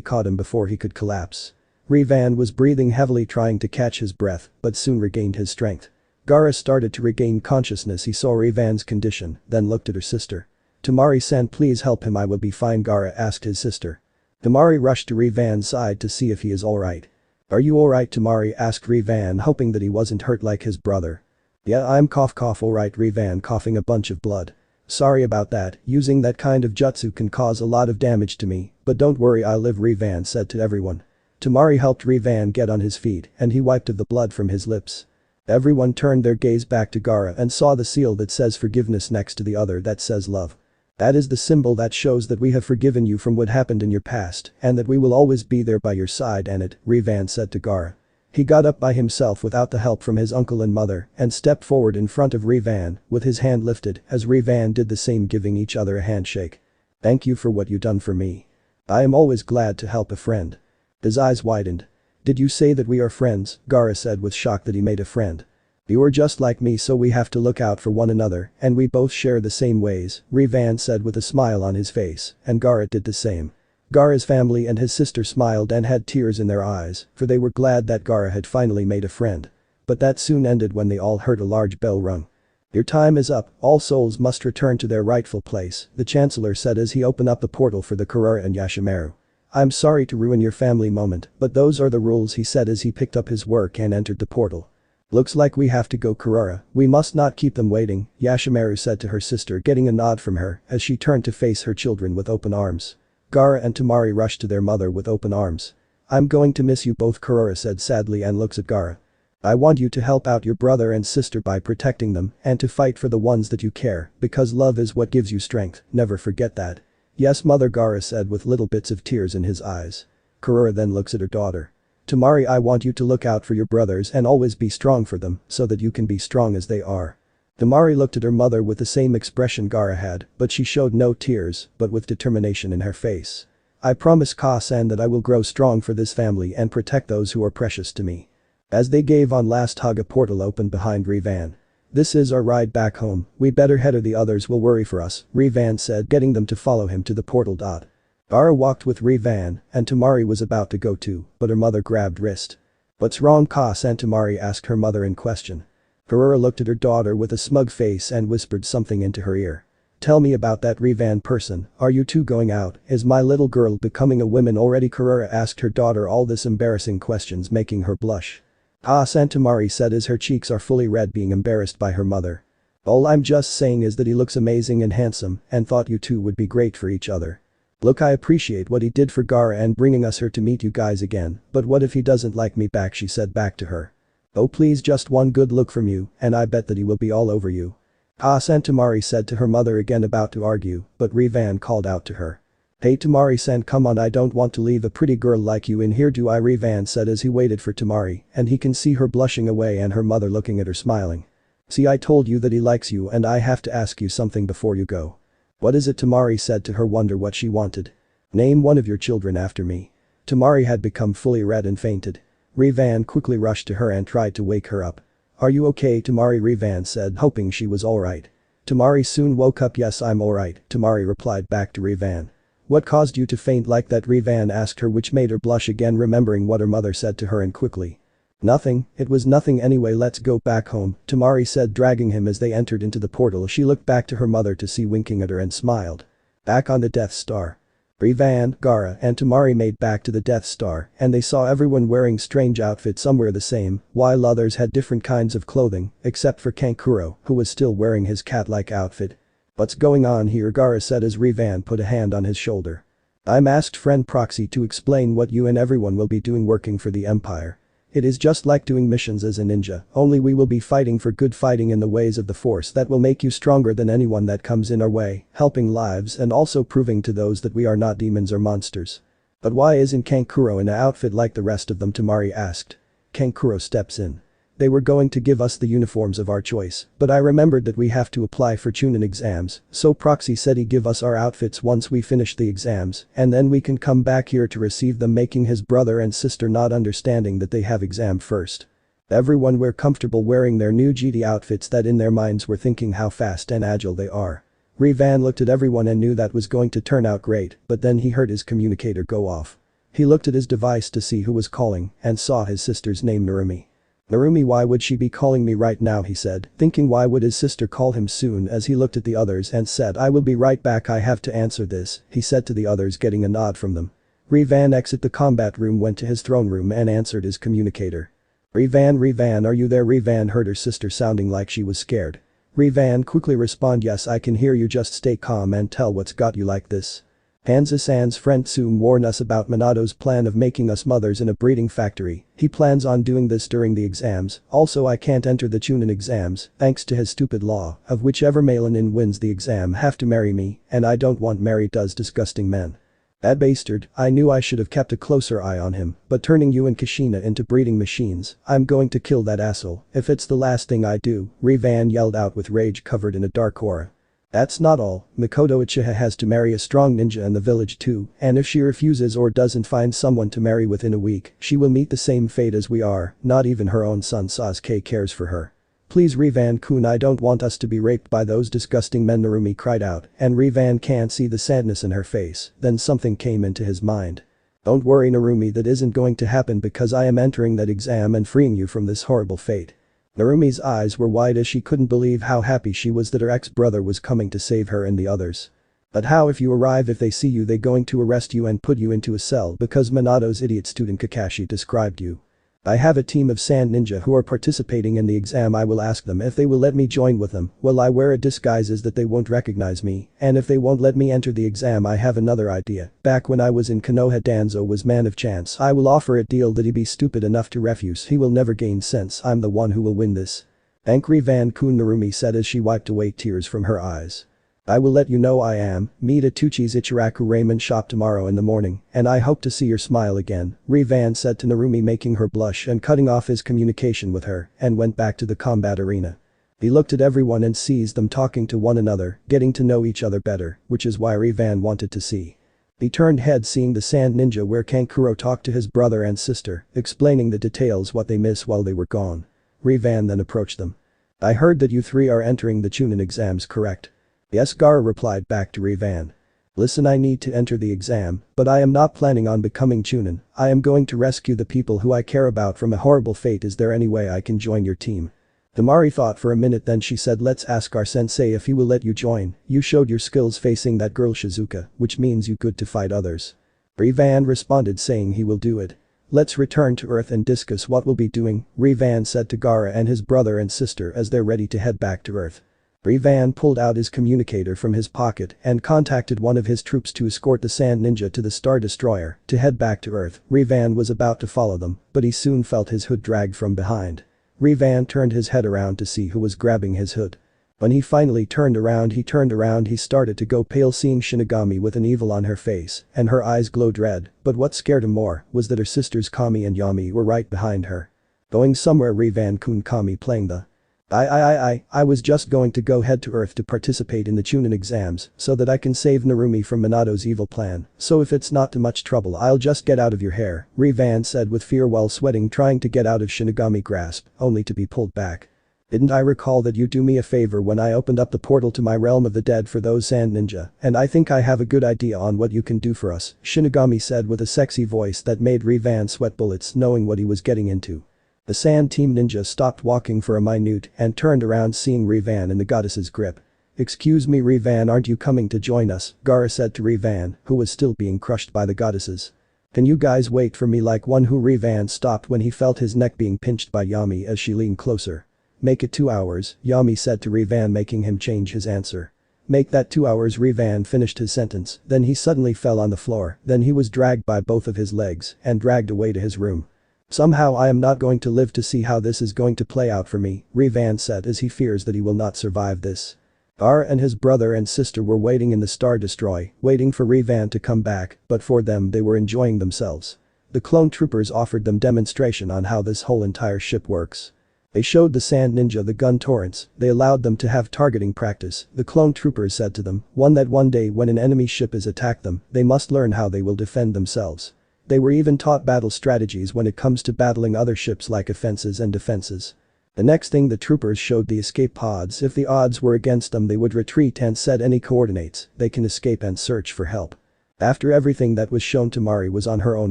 caught him before he could collapse. Revan was breathing heavily trying to catch his breath, but soon regained his strength. Gaara started to regain consciousness. He saw Revan's condition, then looked at her sister. Tamari-san, please help him. I will be fine, Gaara asked his sister. Tamari rushed to Revan's side to see if he is alright. Are you alright, Tamari asked Revan, hoping that he wasn't hurt like his brother. Yeah, I'm cough alright, Revan coughing a bunch of blood. Sorry about that, using that kind of jutsu can cause a lot of damage to me, but don't worry, I'll live, Revan said to everyone. Tamari helped Revan get on his feet and he wiped the blood from his lips. Everyone turned their gaze back to Gaara and saw the seal that says forgiveness next to the other that says love. That is the symbol that shows that we have forgiven you from what happened in your past and that we will always be there by your side, and it, Revan said to Gaara. He got up by himself without the help from his uncle and mother and stepped forward in front of Revan with his hand lifted as Revan did the same, giving each other a handshake. Thank you for what you done for me. I am always glad to help a friend. His eyes widened. Did you say that we are friends? Gaara said with shock. That he made a friend. You are just like me, so we have to look out for one another, and we both share the same ways, Revan said with a smile on his face, and Gaara did the same. Gaara's family and his sister smiled and had tears in their eyes, for they were glad that Gaara had finally made a friend. But that soon ended when they all heard a large bell rung. Your time is up, all souls must return to their rightful place, the Chancellor said as he opened up the portal for the Kurara and Yashimaru. I'm sorry to ruin your family moment, but those are the rules, he said as he picked up his work and entered the portal. Looks like we have to go, Kurara, we must not keep them waiting, Yashimaru said to her sister, getting a nod from her as she turned to face her children with open arms. Gaara and Temari rushed to their mother with open arms. I'm going to miss you both, Kurara said sadly and looks at Gaara. I want you to help out your brother and sister by protecting them and to fight for the ones that you care, because love is what gives you strength, never forget that. Yes, mother, Gaara said with little bits of tears in his eyes. Kurara then looks at her daughter. Temari, I want you to look out for your brothers and always be strong for them so that you can be strong as they are. Temari looked at her mother with the same expression Gaara had, but she showed no tears, but with determination in her face. I promise Ka-san that I will grow strong for this family and protect those who are precious to me. As they gave one last hug, a portal opened behind Revan. This is our ride back home, we better head or the others will worry for us, Revan said, getting them to follow him to the portal. Gaara walked with Revan, and Temari was about to go too, but her mother grabbed wrist. What's wrong, Ka-san? Temari asked her mother in question. Kurara looked at her daughter with a smug face and whispered something into her ear. Tell me about that Revan person, are you two going out, is my little girl becoming a woman already? Kurara asked her daughter all this embarrassing questions making her blush. Ka-san, Temari said as her cheeks are fully red, being embarrassed by her mother. All I'm just saying is that he looks amazing and handsome and thought you two would be great for each other. Look, I appreciate what he did for Gaara and bringing us here to meet you guys again, but what if he doesn't like me back, she said back to her. Oh please, just one good look from you and I bet that he will be all over you. Ka-san, Temari said to her mother, again about to argue, but Revan called out to her. Hey Temari-san, come on, I don't want to leave a pretty girl like you in here, do I? Revan said as he waited for Temari, and he can see her blushing away and her mother looking at her smiling. See, I told you that he likes you and I have to ask you something before you go. What is it? Temari said to her, wonder what she wanted. Name one of your children after me. Temari had become fully red and fainted. Revan quickly rushed to her and tried to wake her up. Are you okay, Temari? Revan said, hoping she was alright. Temari soon woke up. Yes, I'm alright, Temari replied back to Revan. What caused you to faint like that? Revan asked her, which made her blush again, remembering what her mother said to her, and quickly. Nothing, it was nothing anyway, let's go back home, Temari said, dragging him as they entered into the portal. She looked back to her mother to see winking at her and smiled. Back on the Death Star. Revan, Gaara and Temari made back to the Death Star and they saw everyone wearing strange outfits, some were the same, while others had different kinds of clothing, except for Kankuro, who was still wearing his cat-like outfit. What's going on here? Gaara said as Revan put a hand on his shoulder. I'm asked friend Proxy to explain what you and everyone will be doing working for the Empire. It is just like doing missions as a ninja, only we will be fighting for good, fighting in the ways of the Force that will make you stronger than anyone that comes in our way, helping lives and also proving to those that we are not demons or monsters. But why isn't Kankuro in an outfit like the rest of them? Temari asked. Kankuro steps in. They were going to give us the uniforms of our choice, but I remembered that we have to apply for chunin exams, so Proxy said he'd give us our outfits once we finish the exams, and then we can come back here to receive them, making his brother and sister not understanding that they have exam first. Everyone were comfortable wearing their new GD outfits that in their minds were thinking how fast and agile they are. Revan looked at everyone and knew that was going to turn out great, but then he heard his communicator go off. He looked at his device to see who was calling and saw his sister's name, Narumi. Narumi, why would she be calling me right now, he said, thinking why would his sister call him soon, as he looked at the others and said, I will be right back, I have to answer this, he said to the others, getting a nod from them. Revan exited the combat room, went to his throne room and answered his communicator. Revan, are you there? Revan heard her sister sounding like she was scared. Revan quickly responded, yes, I can hear you, just stay calm and tell what's got you like this. Hansa-san's friend Tsum warned us about Minato's plan of making us mothers in a breeding factory. He plans on doing this during the exams. Also, I can't enter the chunin exams thanks to his stupid law of whichever melanin wins the exam have to marry me, and I don't want married those disgusting men. That bastard, I knew I should have kept a closer eye on him, but turning you and Kushina into breeding machines, I'm going to kill that asshole if it's the last thing I do, Revan yelled out with rage covered in a dark aura. That's not all, Makoto Uchiha has to marry a strong ninja in the village too, and if she refuses or doesn't find someone to marry within a week, she will meet the same fate as we are, not even her own son Sasuke cares for her. Please Revan-kun, I don't want us to be raped by those disgusting men, Narumi cried out, and Revan can't see the sadness in her face, then something came into his mind. Don't worry Narumi, that isn't going to happen because I am entering that exam and freeing you from this horrible fate. Narumi's eyes were wide as she couldn't believe how happy she was that her ex-brother was coming to save her and the others. But how if you arrive, if they see you they going to arrest you and put you into a cell because Minato's idiot student Kakashi described you. I have a team of sand ninja who are participating in the exam. I will ask them if they will let me join with them. Will I wear a disguise that they won't recognize me, and if they won't let me enter the exam I have another idea. Back when I was in Konoha Danzo was man of chance. I will offer a deal that he be stupid enough to refuse. He will never gain sense. I'm the one who will win this. Angry Van-kun, Narumi said as she wiped away tears from her eyes. I will let you know I am. Meet at Tuchi's Ichiraku ramen shop tomorrow in the morning, and I hope to see your smile again, Revan said to Narumi, making her blush and cutting off his communication with her, and went back to the combat arena. He looked at everyone and sees them talking to one another, getting to know each other better, which is why Revan wanted to see. He turned head seeing the sand ninja where Kankuro talked to his brother and sister, explaining the details what they missed while they were gone. Revan then approached them. I heard that you three are entering the chunin exams, correct? Yes, Gara replied back to Revan. Listen, I need to enter the exam, but I am not planning on becoming chunin. I am going to rescue the people who I care about from a horrible fate. Is there any way I can join your team? Temari thought for a minute, then she said, let's ask our sensei if he will let you join. You showed your skills facing that girl Shizuka, which means you good to fight others. Revan responded saying he will do it. Let's return to Earth and discuss what we'll be doing, Revan said to Gara and his brother and sister as they're ready to head back to Earth. Revan pulled out his communicator from his pocket and contacted one of his troops to escort the sand ninja to the Star Destroyer to head back to Earth. Revan was about to follow them, but he soon felt his hood dragged from behind. Revan turned his head around to see who was grabbing his hood. When he finally turned around, he started to go pale, seeing Shinigami with an evil on her face, and her eyes glowed red, but what scared him more was that her sisters Kami and Yami were right behind her. Going somewhere, Revan-kun, Kami playing the I was just going to go head to Earth to participate in the chunin exams so that I can save Narumi from Minato's evil plan, so if it's not too much trouble I'll just get out of your hair, Revan said with fear while sweating, trying to get out of Shinigami grasp, only to be pulled back. Didn't I recall that you do me a favor when I opened up the portal to my realm of the dead for those sand ninja, and I think I have a good idea on what you can do for us, Shinigami said with a sexy voice that made Revan sweat bullets knowing what he was getting into. The sand team ninja stopped walking for a minute and turned around, seeing Revan in the goddess's grip. Excuse me Revan, aren't you coming to join us? Gara said to Revan, who was still being crushed by the goddesses. Can you guys wait for me? Like one who Revan stopped when he felt his neck being pinched by Yami as she leaned closer. Make it 2 hours, Yami said to Revan, making him change his answer. Make that 2 hours, Revan finished his sentence, then he suddenly fell on the floor, then he was dragged by both of his legs and dragged away to his room. Somehow I am not going to live to see how this is going to play out for me, Revan said as he fears that he will not survive this. Gara and his brother and sister were waiting in the Star Destroyer, waiting for Revan to come back, but for them they were enjoying themselves. The clone troopers offered them demonstration on how this whole entire ship works. They showed the sand ninja the gun torrents, they allowed them to have targeting practice, the clone troopers said to them, that one day when an enemy ship is attacked them, they must learn how they will defend themselves. They were even taught battle strategies when it comes to battling other ships like offenses and defenses. The next thing the troopers showed the escape pods. If the odds were against them they would retreat and set any coordinates, they can escape and search for help. After everything that was shown, Temari was on her own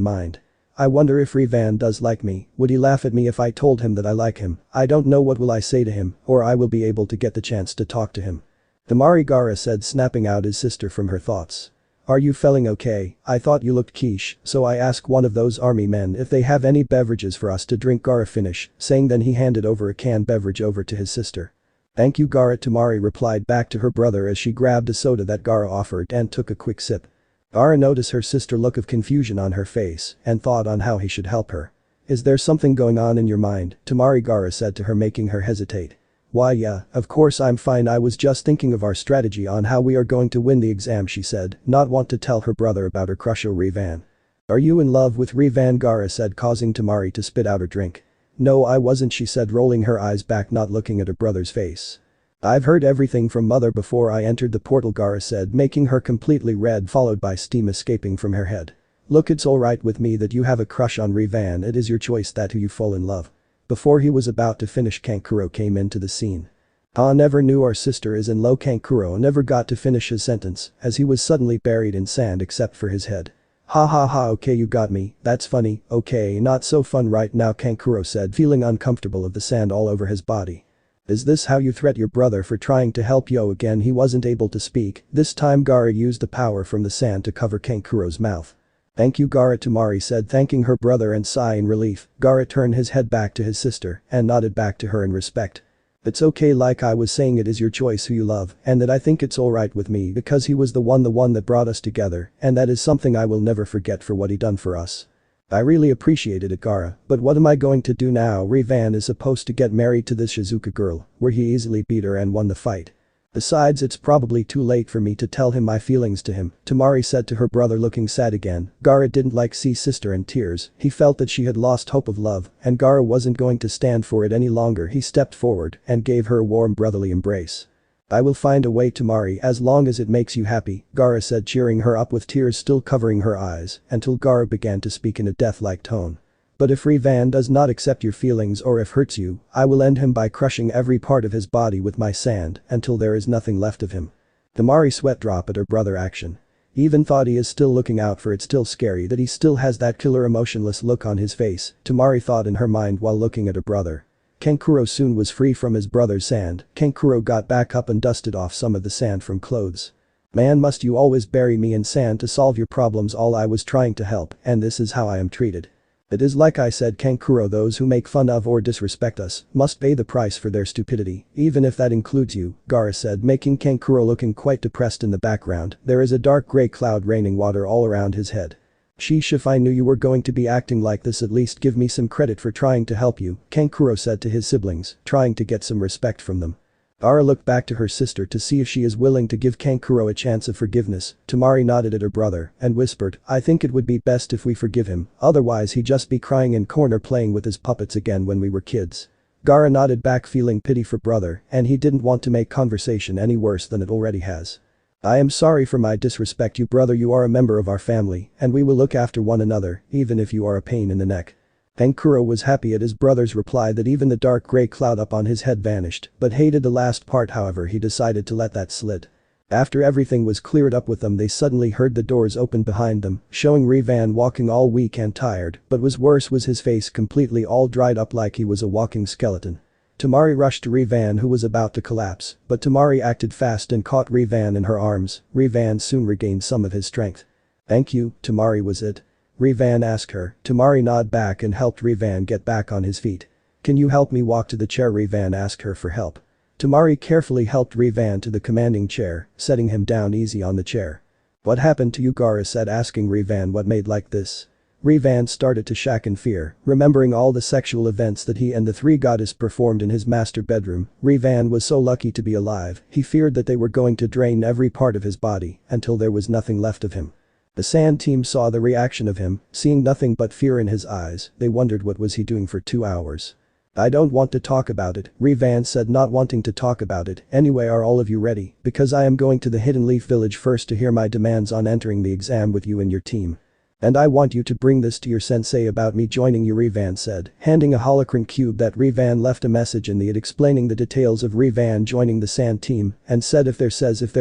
mind. I wonder if Revan does like me, would he laugh at me if I told him that I like him? I don't know what will I say to him, or I will be able to get the chance to talk to him. Temari, Gara said, snapping out his sister from her thoughts. Are you feeling okay? I thought you looked quiche, so I asked one of those army men if they have any beverages for us to drink, Gara finished, saying then he handed over a canned beverage over to his sister. Thank you, Gara, Temari replied back to her brother as she grabbed a soda that Gara offered and took a quick sip. Gara noticed her sister look of confusion on her face and thought on how he should help her. Is there something going on in your mind? Temari, Gara said to her, making her hesitate. Why yeah, of course I'm fine, I was just thinking of our strategy on how we are going to win the exam, she said, not want to tell her brother about her crush on Revan. Are you in love with Revan? Gara said, causing Temari to spit out her drink. No, I wasn't, she said, rolling her eyes back, not looking at her brother's face. I've heard everything from mother before I entered the portal, Gara said, making her completely red, followed by steam escaping from her head. Look, it's alright with me that you have a crush on Revan, it is your choice that who you fall in love. Before he was about to finish, Kankuro came into the scene. "Ah, never knew our sister is in love." Kankuro never got to finish his sentence as he was suddenly buried in sand except for his head. "Ha ha ha, okay, you got me, that's funny, okay, not so fun right now," Kankuro said, feeling uncomfortable of the sand all over his body. "Is this how you threat your brother for trying to help you?" Again he wasn't able to speak. This time Gaara used the power from the sand to cover Kankuro's mouth. "Thank you, Gaara," Temari said, thanking her brother and sigh in relief. Gaara turned his head back to his sister and nodded back to her in respect. "It's okay, like I was saying, it is your choice who you love, and that I think it's alright with me because he was the one that brought us together, and that is something I will never forget for what he done for us. I really appreciated it, Gaara, but what am I going to do now? Revan is supposed to get married to this Shizuka girl, where he easily beat her and won the fight. Besides, it's probably too late for me to tell him my feelings to him," Temari said to her brother, looking sad again. Gaara didn't like see sister in tears. He felt that she had lost hope of love and Gaara wasn't going to stand for it any longer. He stepped forward and gave her a warm brotherly embrace. "I will find a way, Temari, as long as it makes you happy," Gaara said, cheering her up with tears still covering her eyes until Gaara began to speak in a death-like tone. "But if Revan does not accept your feelings or if hurts you, I will end him by crushing every part of his body with my sand until there is nothing left of him." Temari sweat drop at her brother action. Even thought he is still looking out for it, still scary that he still has that killer emotionless look on his face, Temari thought in her mind while looking at her brother. Kankuro soon was free from his brother's sand. Kankuro got back up and dusted off some of the sand from clothes. "Man, must you always bury me in sand to solve your problems? All I was trying to help, and this is how I am treated. It is like I said, Kankuro, those who make fun of or disrespect us must pay the price for their stupidity, even if that includes you," Gaara said, making Kankuro looking quite depressed in the background. There is a dark grey cloud raining water all around his head. "Sheesh, if I knew you were going to be acting like this, at least give me some credit for trying to help you," Kankuro said to his siblings, trying to get some respect from them. Gaara looked back to her sister to see if she is willing to give Kankuro a chance of forgiveness. Temari nodded at her brother and whispered, "I think it would be best if we forgive him, otherwise he'd just be crying in corner playing with his puppets again when we were kids." Gaara nodded back, feeling pity for brother, and he didn't want to make conversation any worse than it already has. "I am sorry for my disrespect, you brother. You are a member of our family and we will look after one another even if you are a pain in the neck." Kankuro was happy at his brother's reply that even the dark grey cloud up on his head vanished, but hated the last part. However, he decided to let that slide. After everything was cleared up with them, they suddenly heard the doors open behind them, showing Revan walking all weak and tired, but was worse was his face completely all dried up like he was a walking skeleton. Temari rushed to Revan, who was about to collapse, but Temari acted fast and caught Revan in her arms. Revan soon regained some of his strength. "Thank you, Temari, was it?" Revan asked her. Temari nodded back and helped Revan get back on his feet. "Can you help me walk to the chair?" Revan asked her for help. Temari carefully helped Revan to the commanding chair, setting him down easy on the chair. "What happened to you?" Gaara said, asking Revan what made like this. Revan started to shake in fear, remembering all the sexual events that he and the three goddesses performed in his master bedroom. Revan was so lucky to be alive, he feared that they were going to drain every part of his body until there was nothing left of him. The sand team saw the reaction of him, seeing nothing but fear in his eyes. They wondered what was he doing for 2 hours. "I don't want to talk about it," Revan said, not wanting to talk about it. "Anyway, are all of you ready? Because I am going to the Hidden Leaf Village first to hear my demands on entering the exam with you and your team. And I want you to bring this to your sensei about me joining you," Revan said, handing a holocron cube that Revan left a message in it explaining the details of Revan joining the sand team, and said if their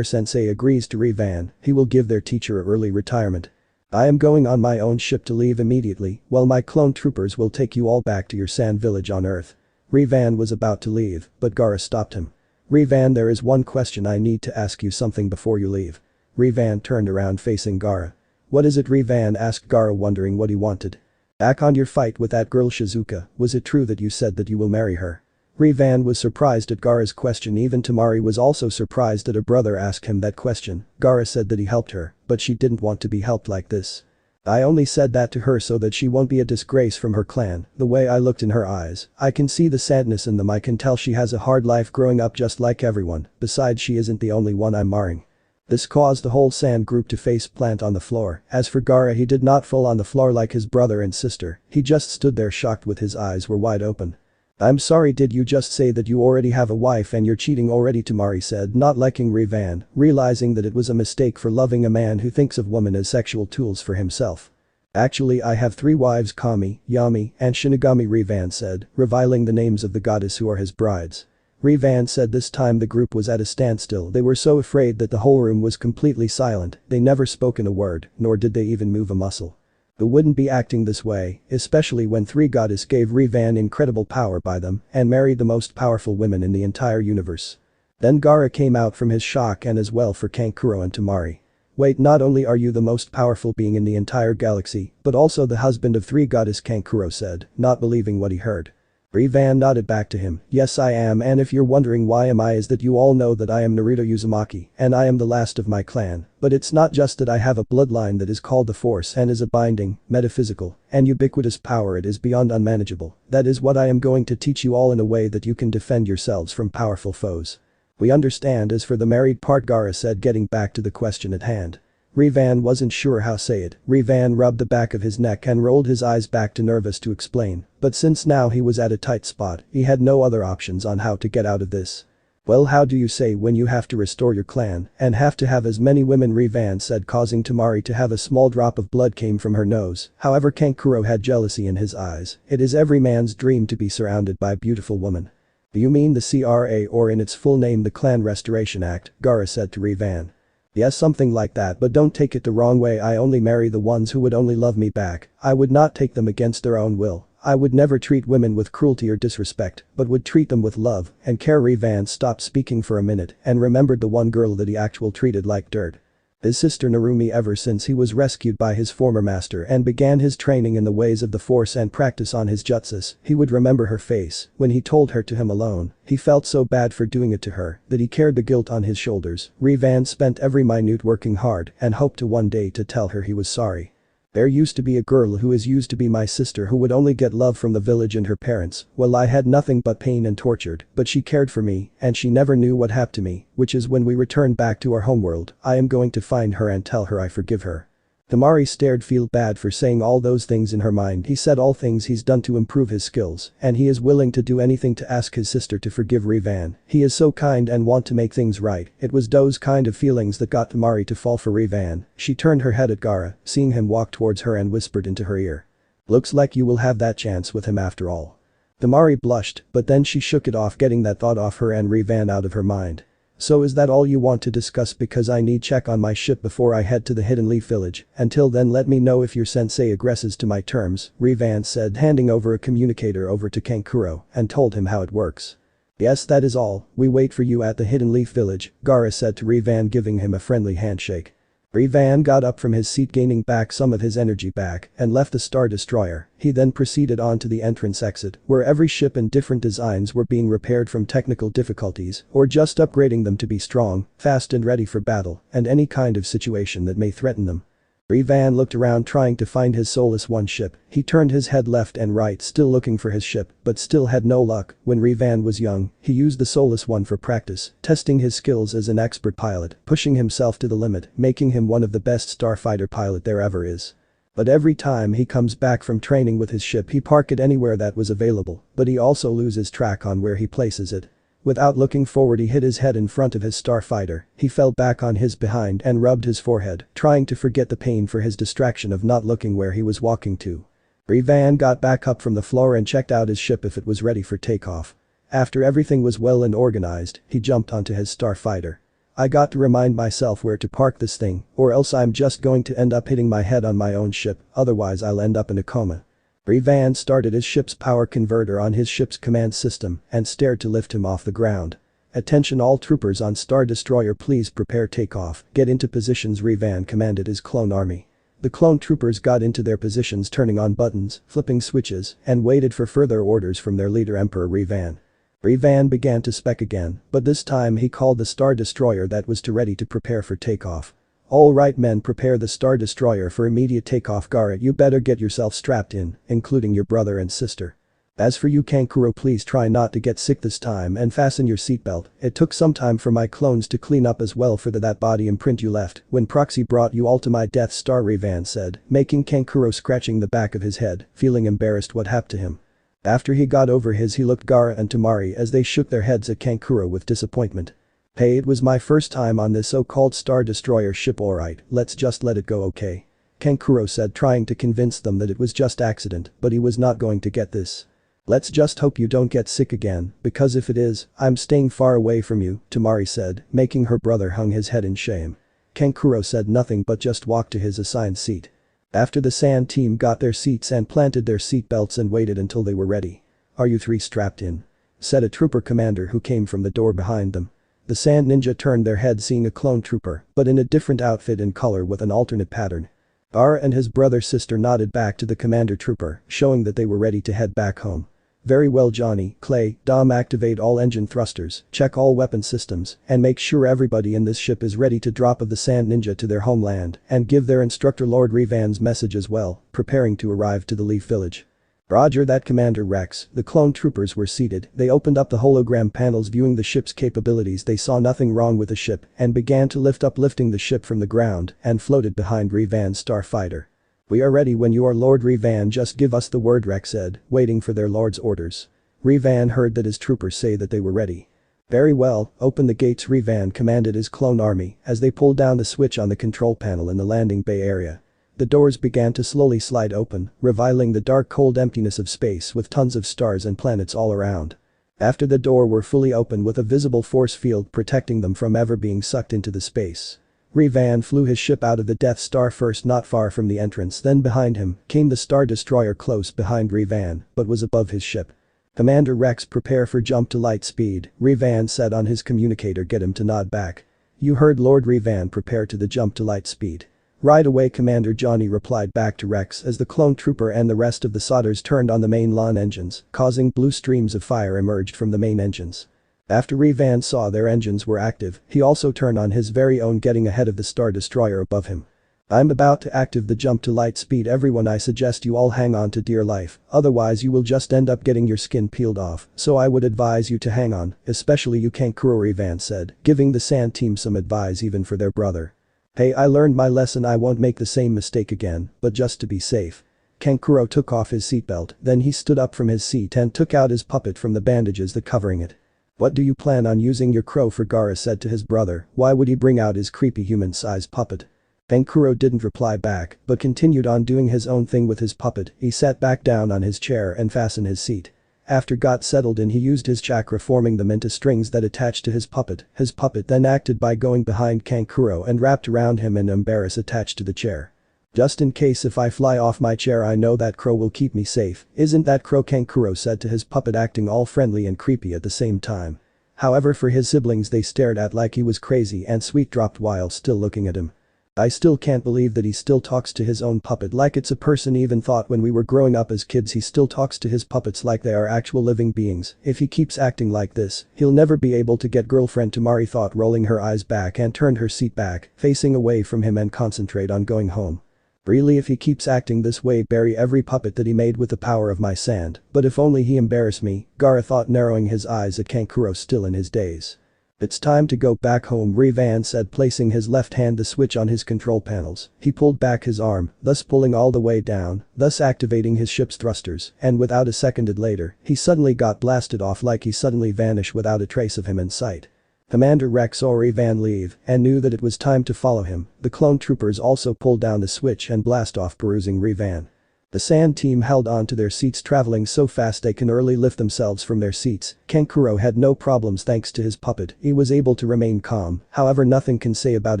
sensei agrees to Revan, he will give their teacher early retirement. "I am going on my own ship to leave immediately, while my clone troopers will take you all back to your sand village on Earth." Revan was about to leave, but Gaara stopped him. "Revan, there is one question I need to ask you something before you leave." Revan turned around facing Gaara. "What is it?" Revan asked Gaara, wondering what he wanted. "Back on your fight with that girl Shizuka, was it true that you said that you will marry her?" Revan was surprised at Gaara's question. Even Temari was also surprised that her brother asked him that question. Gaara said that he helped her, but she didn't want to be helped like this. "I only said that to her so that she won't be a disgrace from her clan. The way I looked in her eyes, I can see the sadness in them. I can tell she has a hard life growing up just like everyone. Besides, she isn't the only one I'm marrying." This caused the whole sand group to face plant on the floor. As for Gaara, he did not fall on the floor like his brother and sister. He just stood there shocked with his eyes were wide open. "I'm sorry, did you just say that you already have a wife and you're cheating already?" Temari said, not liking Revan, realizing that it was a mistake for loving a man who thinks of women as sexual tools for himself. Actually I have 3 wives Kami, Yami, and Shinigami Revan said, reviling the names of the goddess who are his brides. Revan said this time the group was at a standstill. They were so afraid that the whole room was completely silent, they never spoken a word, nor did they even move a muscle. They wouldn't be acting this way, especially when 3 goddess gave Revan incredible power by them and married the most powerful women in the entire universe. Then Gaara came out from his shock and as well for Kankuro and Temari. Wait, not only are you the most powerful being in the entire galaxy, but also the husband of 3 goddess, Kankuro said, not believing what he heard. Revan nodded back to him, yes I am, and if you're wondering why am I is that you all know that I am Naruto Uzumaki and I am the last of my clan, but it's not just that I have a bloodline that is called the Force and is a binding, metaphysical, and ubiquitous power, it is beyond unmanageable. That is what I am going to teach you all in a way that you can defend yourselves from powerful foes. We understand. As for the married part, Gaara said, getting back to the question at hand. Revan wasn't sure how to say it. Revan rubbed the back of his neck and rolled his eyes back to nervous to explain, but since now he was at a tight spot, he had no other options on how to get out of this. Well, how do you say when you have to restore your clan and have to have as many women, Revan said, causing Temari to have a small drop of blood came from her nose. However, Kankuro had jealousy in his eyes. It is every man's dream to be surrounded by a beautiful woman. Do you mean the CRA, or in its full name the Clan Restoration Act? Gaara said to Revan. Yes, something like that, but don't take it the wrong way. I only marry the ones who would only love me back. I would not take them against their own will. I would never treat women with cruelty or disrespect, but would treat them with love and care. Revan stopped speaking for a minute and remembered the one girl that he actually treated like dirt. His sister Narumi. Ever since he was rescued by his former master and began his training in the ways of the Force and practice on his jutsus, he would remember her face when he told her to him alone. He felt so bad for doing it to her that he carried the guilt on his shoulders. Revan spent every minute working hard and hoped to one day to tell her he was sorry. There used to be a girl who is used to be my sister who would only get love from the village and her parents. Well, I had nothing but pain and tortured, but she cared for me and she never knew what happened to me, which is when we return back to our homeworld, I am going to find her and tell her I forgive her. Temari stared, feel bad for saying all those things in her mind. He said all things he's done to improve his skills and he is willing to do anything to ask his sister to forgive Revan. He is so kind and want to make things right. It was those kind of feelings that got Temari to fall for Revan. She turned her head at Gaara, seeing him walk towards her and whispered into her ear. Looks like you will have that chance with him after all. Temari blushed, but then she shook it off, getting that thought off her and Revan out of her mind. So is that all you want to discuss? Because I need check on my ship before I head to the Hidden Leaf village. Until then let me know if your sensei agresses to my terms, Revan said, handing over a communicator over to Kankuro and told him how it works. Yes, that is all. We wait for you at the Hidden Leaf village, Gaara said to Revan, giving him a friendly handshake. Revan got up from his seat, gaining back some of his energy back, and left the Star Destroyer. He then proceeded on to the entrance exit, where every ship and different designs were being repaired from technical difficulties or just upgrading them to be strong, fast and ready for battle and any kind of situation that may threaten them. Revan looked around trying to find his Soulless One ship. He turned his head left and right, still looking for his ship, but still had no luck. When Revan was young, he used the Soulless One for practice, testing his skills as an expert pilot, pushing himself to the limit, making him one of the best starfighter pilot there ever is. But every time he comes back from training with his ship, he park it anywhere that was available, but he also loses track on where he places it. Without looking forward, he hit his head in front of his starfighter. He fell back on his behind and rubbed his forehead, trying to forget the pain for his distraction of not looking where he was walking to. Revan got back up from the floor and checked out his ship if it was ready for takeoff. After everything was well and organized, he jumped onto his starfighter. I got to remind myself where to park this thing, or else I'm just going to end up hitting my head on my own ship, otherwise I'll end up in a coma. Revan started his ship's power converter on his ship's command system and stared to lift him off the ground. Attention all troopers on Star Destroyer, please prepare takeoff. Get into positions, Revan commanded his clone army. The clone troopers got into their positions, turning on buttons, flipping switches, and waited for further orders from their leader Emperor Revan. Revan began to spec again, but this time he called the Star Destroyer that was ready to prepare for takeoff. All right men, prepare the Star Destroyer for immediate takeoff. Gaara, you better get yourself strapped in, including your brother and sister. As for you Kankuro, please try not to get sick this time and fasten your seatbelt. It took some time for my clones to clean up as well for that body imprint you left when Proxy brought you all to my Death Star, Revan said, making Kankuro scratching the back of his head, feeling embarrassed what happened to him. After he got over his, he looked Gaara and Temari as they shook their heads at Kankuro with disappointment. Hey, it was my first time on this so-called Star Destroyer ship, alright, let's just let it go, okay? Kankuro said, trying to convince them that it was just accident, but he was not going to get this. Let's just hope you don't get sick again, because if it is, I'm staying far away from you, Tamari said, making her brother hung his head in shame. Kankuro said nothing but just walked to his assigned seat. After the sand team got their seats and planted their seat belts and waited until they were ready. "Are you three strapped in?" said a trooper commander who came from the door behind them. The sand ninja turned their head seeing a clone trooper, but in a different outfit and color with an alternate pattern. Gara and his brother-sister nodded back to the commander trooper, showing that they were ready to head back home. "Very well, Johnny, Clay, Dom, activate all engine thrusters, check all weapon systems, and make sure everybody in this ship is ready to drop of the sand ninja to their homeland, and give their instructor Lord Revan's message as well, preparing to arrive to the Leaf Village." "Roger that, Commander Rex." The clone troopers were seated, they opened up the hologram panels viewing the ship's capabilities. They saw nothing wrong with the ship and began to lifting the ship from the ground and floated behind Revan's starfighter. "We are ready when you are, Lord Revan, just give us the word," Rex said, waiting for their lord's orders. Revan heard that his troopers say that they were ready. "Very well, open the gates," Revan commanded his clone army as they pulled down the switch on the control panel in the landing bay area. The doors began to slowly slide open, revealing the dark cold emptiness of space with tons of stars and planets all around. After the door were fully open with a visible force field protecting them from ever being sucked into the space. Revan flew his ship out of the Death Star first, not far from the entrance, then behind him came the Star Destroyer close behind Revan, but was above his ship. "Commander Rex, prepare for jump to light speed," Revan said on his communicator. "Get him to nod back." "You heard, Lord Revan, prepare to the jump to light speed." "Right away, Commander," Johnny replied back to Rex as the clone trooper and the rest of the solders turned on the main lawn engines, causing blue streams of fire emerged from the main engines. After Revan saw their engines were active, he also turned on his very own, getting ahead of the Star Destroyer above him. "I'm about to active the jump to light speed, everyone. I suggest you all hang on to dear life, otherwise you will just end up getting your skin peeled off, so I would advise you to hang on, especially you, Kankuro," Revan said, giving the sand team some advice even for their brother. "Hey, I learned my lesson, I won't make the same mistake again, but just to be safe." Kankuro took off his seatbelt, then he stood up from his seat and took out his puppet from the bandages that covering it. "What do you plan on using your crow for?" Gara said to his brother. "Why would he bring out his creepy human-sized puppet?" Kankuro didn't reply back, but continued on doing his own thing with his puppet. He sat back down on his chair and fastened his seat. After got settled in, he used his chakra, forming them into strings that attached to his puppet. His puppet then acted by going behind Kankuro and wrapped around him and embarrass attached to the chair. "Just in case if I fly off my chair, I know that crow will keep me safe, isn't that crow?" Kankuro said to his puppet, acting all friendly and creepy at the same time. However, for his siblings, they stared at like he was crazy, and Sweet dropped while still looking at him. "I still can't believe that he still talks to his own puppet like it's a person. Even thought when we were growing up as kids he still talks to his puppets like they are actual living beings. If he keeps acting like this, he'll never be able to get girlfriend," Tamari thought, rolling her eyes back and turned her seat back, facing away from him and concentrate on going home. "Really, if he keeps acting this way, bury every puppet that he made with the power of my sand, but if only he embarrass me," Gara thought, narrowing his eyes at Kankuro still in his daze. "It's time to go back home," Revan said, placing his left hand the switch on his control panels. He pulled back his arm, thus pulling all the way down, thus activating his ship's thrusters, and without a second later, he suddenly got blasted off like he suddenly vanished without a trace of him in sight. Commander Rex saw Revan leave and knew that it was time to follow him. The clone troopers also pulled down the switch and blast off, perusing Revan. The sand team held on to their seats, traveling so fast they can barely lift themselves from their seats. Kankuro had no problems thanks to his puppet. He was able to remain calm, however nothing can say about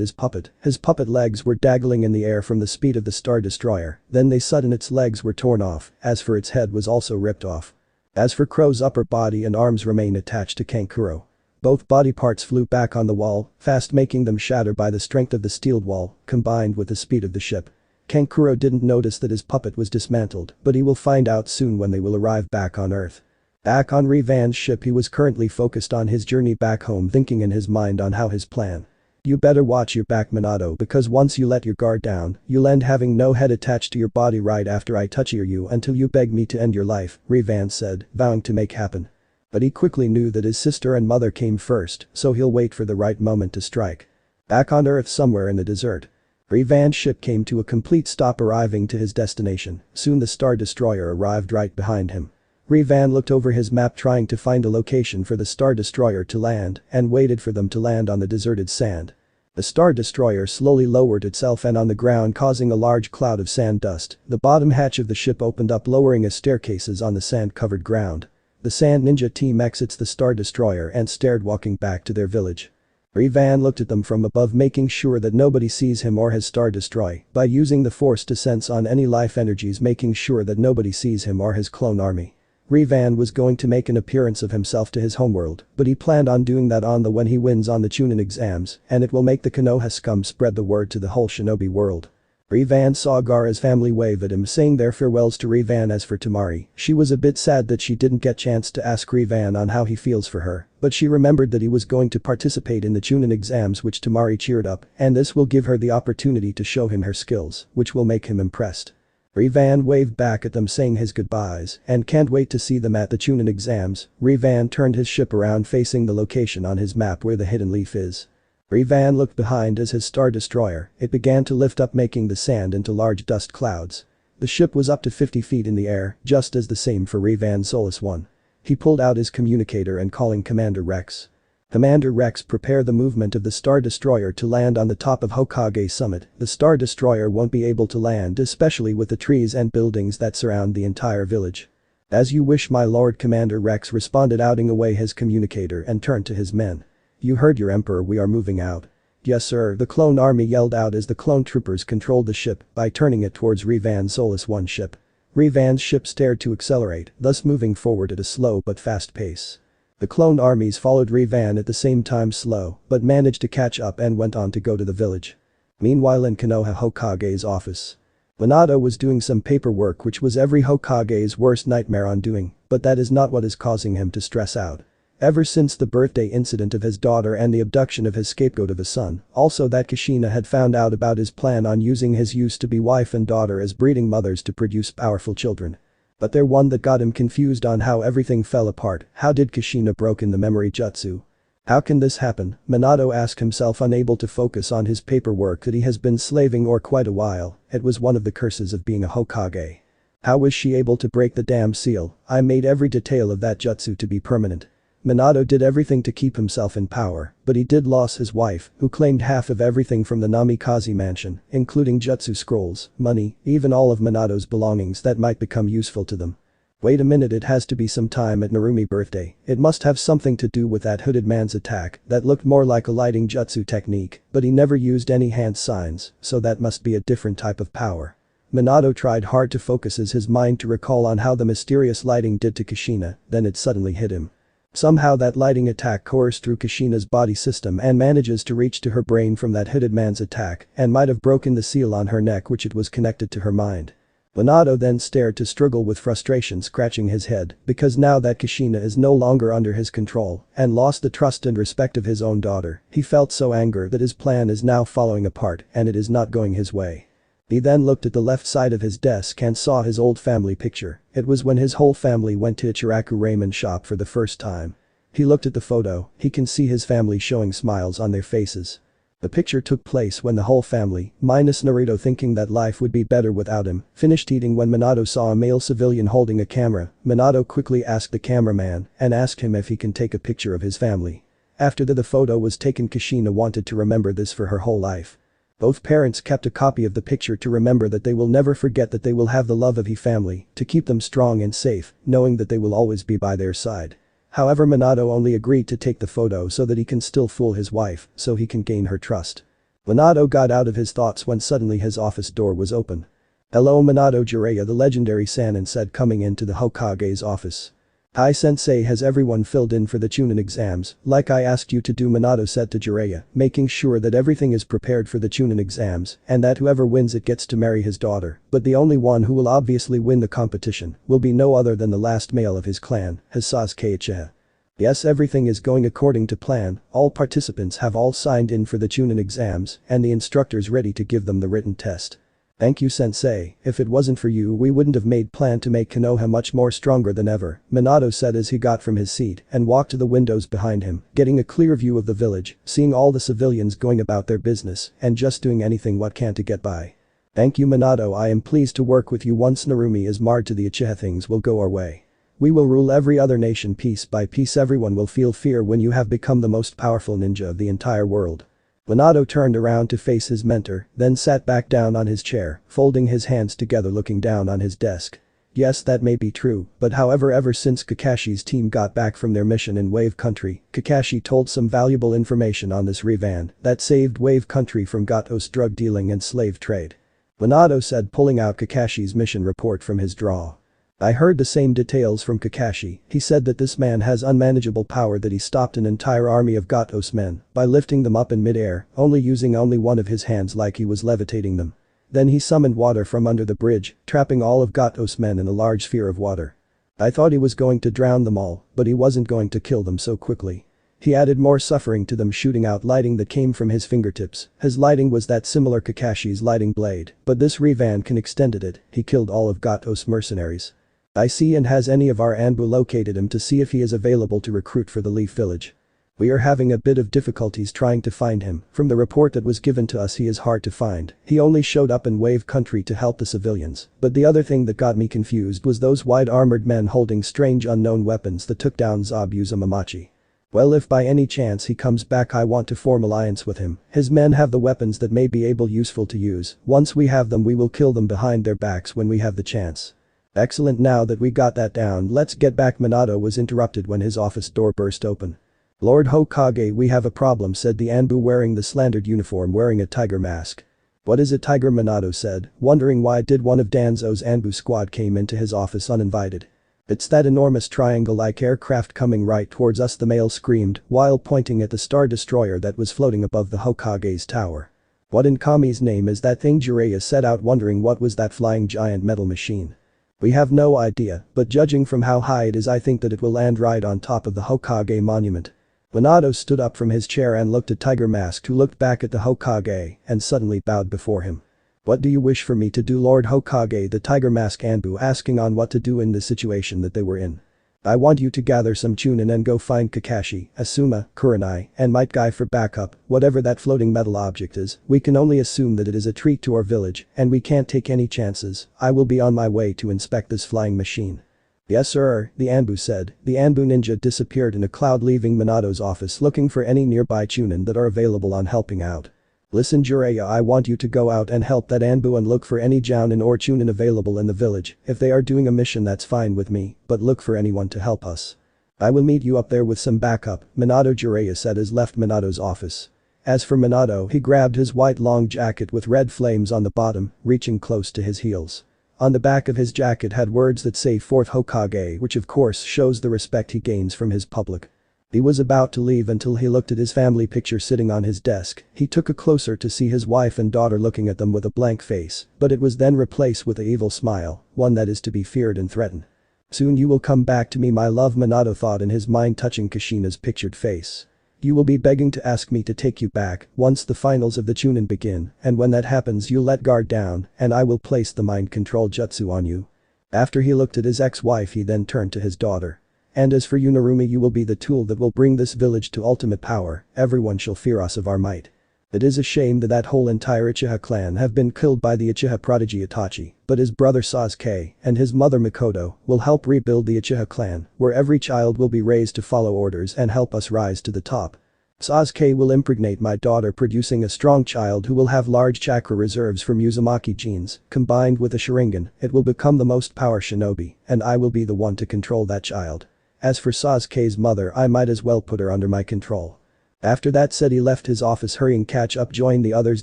his puppet. His puppet legs were dangling in the air from the speed of the Star Destroyer, then they sudden its legs were torn off, as for its head was also ripped off. As for Crow's upper body and arms remain attached to Kankuro. Both body parts flew back on the wall, fast making them shatter by the strength of the steel wall, combined with the speed of the ship. Kankuro didn't notice that his puppet was dismantled, but he will find out soon when they will arrive back on Earth. Back on Revan's ship, he was currently focused on his journey back home, thinking in his mind on how his plan. "You better watch your back, Minato, because once you let your guard down, you'll end having no head attached to your body right after I touch you until you beg me to end your life," Revan said, vowing to make happen. But he quickly knew that his sister and mother came first, so he'll wait for the right moment to strike. Back on Earth, somewhere in the desert, Revan's ship came to a complete stop, arriving to his destination. Soon the Star Destroyer arrived right behind him. Revan looked over his map, trying to find a location for the Star Destroyer to land, and waited for them to land on the deserted sand. The Star Destroyer slowly lowered itself and on the ground causing a large cloud of sand dust, the bottom hatch of the ship opened up lowering a staircases on the sand-covered ground. The Sand Ninja team exits the Star Destroyer and stared walking back to their village. Revan looked at them from above making sure that nobody sees him or his Star Destroy by using the force to sense on any life energies making sure that nobody sees him or his clone army. Revan was going to make an appearance of himself to his homeworld, but he planned on doing that on the when he wins on the chunin exams and it will make the Konoha scum spread the word to the whole shinobi world. Revan saw Gaara's family wave at him saying their farewells to Revan. As for Tamari, she was a bit sad that she didn't get chance to ask Revan on how he feels for her, but she remembered that he was going to participate in the chunin exams which Tamari cheered up and this will give her the opportunity to show him her skills, which will make him impressed. Revan waved back at them saying his goodbyes and can't wait to see them at the chunin exams. Revan turned his ship around facing the location on his map where the hidden leaf is. Revan looked behind as his Star Destroyer, it began to lift up making the sand into large dust clouds. The ship was up to 50 feet in the air, just as the same for Revan Solus 1. He pulled out his communicator and calling Commander Rex. Commander Rex, prepare the movement of the Star Destroyer to land on the top of Hokage Summit. The Star Destroyer won't be able to land especially with the trees and buildings that surround the entire village. As you wish my lord, Commander Rex responded, outing away his communicator and turned to his men. You heard your emperor, we are moving out. Yes sir, the clone army yelled out as the clone troopers controlled the ship by turning it towards Revan Solus 1 ship. Revan's ship started to accelerate, thus moving forward at a slow but fast pace. The clone armies followed Revan at the same time, slow, but managed to catch up and went on to go to the village. Meanwhile in Konoha Hokage's office. Minato was doing some paperwork which was every Hokage's worst nightmare on doing, but that is not what is causing him to stress out. Ever since the birthday incident of his daughter and the abduction of his scapegoat of his son, also that Kushina had found out about his plan on using his used-to-be wife and daughter as breeding mothers to produce powerful children. But there one that got him confused on how everything fell apart. How did Kushina broke in the memory jutsu? How can this happen? Minato asked himself, unable to focus on his paperwork that he has been slaving or quite a while. It was one of the curses of being a Hokage. How was she able to break the damn seal? I made every detail of that jutsu to be permanent. Minato did everything to keep himself in power, but he did lose his wife, who claimed half of everything from the Namikaze mansion, including jutsu scrolls, money, even all of Minato's belongings that might become useful to them. Wait a minute, it has to be some time at Narumi birthday. It must have something to do with that hooded man's attack that looked more like a lighting jutsu technique, but he never used any hand signs, so that must be a different type of power. Minato tried hard to focus his mind to recall on how the mysterious lighting did to Kushina, then it suddenly hit him. Somehow that lighting attack coursed through Kushina's body system and manages to reach to her brain from that hooded man's attack and might have broken the seal on her neck which it was connected to her mind. Minato then stared to struggle with frustration, scratching his head because now that Kushina is no longer under his control and lost the trust and respect of his own daughter, he felt so angry that his plan is now falling apart and it is not going his way. He then looked at the left side of his desk and saw his old family picture. It was when his whole family went to Ichiraku ramen shop for the first time. He looked at the photo, he can see his family showing smiles on their faces. The picture took place when the whole family, minus Naruto thinking that life would be better without him, finished eating when Minato saw a male civilian holding a camera. Minato quickly asked the cameraman and asked him if he can take a picture of his family. After the photo was taken, Kushina wanted to remember this for her whole life. Both parents kept a copy of the picture to remember that they will never forget that they will have the love of his family to keep them strong and safe, knowing that they will always be by their side. However, Minato only agreed to take the photo so that he can still fool his wife, so he can gain her trust. Minato got out of his thoughts when suddenly his office door was open. "Hello Minato," Jiraiya the legendary Sannin said, coming into the Hokage's office. "Hi sensei, has everyone filled in for the chunin exams, like I asked you to do?" Minato said to Jiraiya, making sure that everything is prepared for the chunin exams and that whoever wins it gets to marry his daughter, but the only one who will obviously win the competition will be no other than the last male of his clan, his Sasuke Uchiha. Yes, everything is going according to plan, all participants have all signed in for the chunin exams and the instructor's ready to give them the written test. "Thank you sensei, if it wasn't for you we wouldn't have made plan to make Konoha much more stronger than ever," Minato said as he got from his seat and walked to the windows behind him, getting a clear view of the village, seeing all the civilians going about their business and just doing anything what can to get by. "Thank you Minato, I am pleased to work with you. Once Narumi is marred to the Uchiha, things will go our way. We will rule every other nation piece by piece. Everyone will feel fear when you have become the most powerful ninja of the entire world." Minato turned around to face his mentor, then sat back down on his chair, folding his hands together looking down on his desk. Yes, that may be true, but however ever since Kakashi's team got back from their mission in Wave Country, Kakashi told some valuable information on this Revan that saved Wave Country from Gato's drug dealing and slave trade. Minato said, pulling out Kakashi's mission report from his drawer. I heard the same details from Kakashi. He said that this man has unmanageable power, that he stopped an entire army of Gato's men by lifting them up in mid-air, using only one of his hands like he was levitating them. Then he summoned water from under the bridge, trapping all of Gato's men in a large sphere of water. I thought he was going to drown them all, but he wasn't going to kill them so quickly. He added more suffering to them, shooting out lighting that came from his fingertips. His lighting was that similar Kakashi's lighting blade, but this Revan can extended it. He killed all of Gato's mercenaries. I see. And has any of our Anbu located him to see if he is available to recruit for the Leaf Village? We are having a bit of difficulties trying to find him. From the report that was given to us, he is hard to find. He only showed up in Wave Country to help the civilians. But the other thing that got me confused was those white armored men holding strange unknown weapons that took down Zabuza Mamachi. Well, if by any chance he comes back, I want to form alliance with him. His men have the weapons that may be useful to use. Once we have them, we will kill them behind their backs when we have the chance. Excellent, now that we got that down, let's get back. Minato was interrupted when his office door burst open. Lord Hokage, we have a problem, said the Anbu wearing the slandered uniform, wearing a tiger mask. What is a tiger? Minato said, wondering why did one of Danzo's Anbu squad came into his office uninvited. It's that enormous triangle-like aircraft coming right towards us, the male screamed while pointing at the Star Destroyer that was floating above the Hokage's tower. What in Kami's name is that thing? Jiraiya set out, wondering what was that flying giant metal machine. We have no idea, but judging from how high it is, I think that it will land right on top of the Hokage monument. Minato stood up from his chair and looked at Tiger Mask, who looked back at the Hokage and suddenly bowed before him. What do you wish for me to do, Lord Hokage? The Tiger Mask Anbu asking on what to do in the situation that they were in. I want you to gather some chunin and go find Kakashi, Asuma, Kurenai, and Might Guy for backup. Whatever that floating metal object is, we can only assume that it is a treat to our village, and we can't take any chances. I will be on my way to inspect this flying machine. Yes sir, the Anbu said. The Anbu ninja disappeared in a cloud, leaving Minato's office looking for any nearby chunin that are available on helping out. Listen Jiraiya, I want you to go out and help that Anbu and look for any jounin or chunin available in the village. If they are doing a mission, that's fine with me, but look for anyone to help us. I will meet you up there with some backup, Minato, Jiraiya said as left Minato's office. As for Minato, he grabbed his white long jacket with red flames on the bottom, reaching close to his heels. On the back of his jacket had words that say 4th Hokage, which of course shows the respect he gains from his public. He was about to leave until he looked at his family picture sitting on his desk. He took a closer to see his wife and daughter looking at them with a blank face, but it was then replaced with an evil smile, one that is to be feared and threatened. Soon you will come back to me, my love, Minato thought in his mind, touching Kushina's pictured face. You will be begging to ask me to take you back once the finals of the chunin begin, and when that happens you'll let guard down and I will place the mind control jutsu on you. After he looked at his ex-wife, he then turned to his daughter. And as for you, Narumi, you will be the tool that will bring this village to ultimate power. Everyone shall fear us of our might. It is a shame that whole entire Uchiha clan have been killed by the Uchiha prodigy Itachi, but his brother Sasuke and his mother Mikoto will help rebuild the Uchiha clan, where every child will be raised to follow orders and help us rise to the top. Sasuke will impregnate my daughter, producing a strong child who will have large chakra reserves from Uzumaki genes. Combined with a Sharingan, it will become the most power shinobi, and I will be the one to control that child. As for Sasuke's mother, I might as well put her under my control. After that said, he left his office hurrying catch up, joined the others,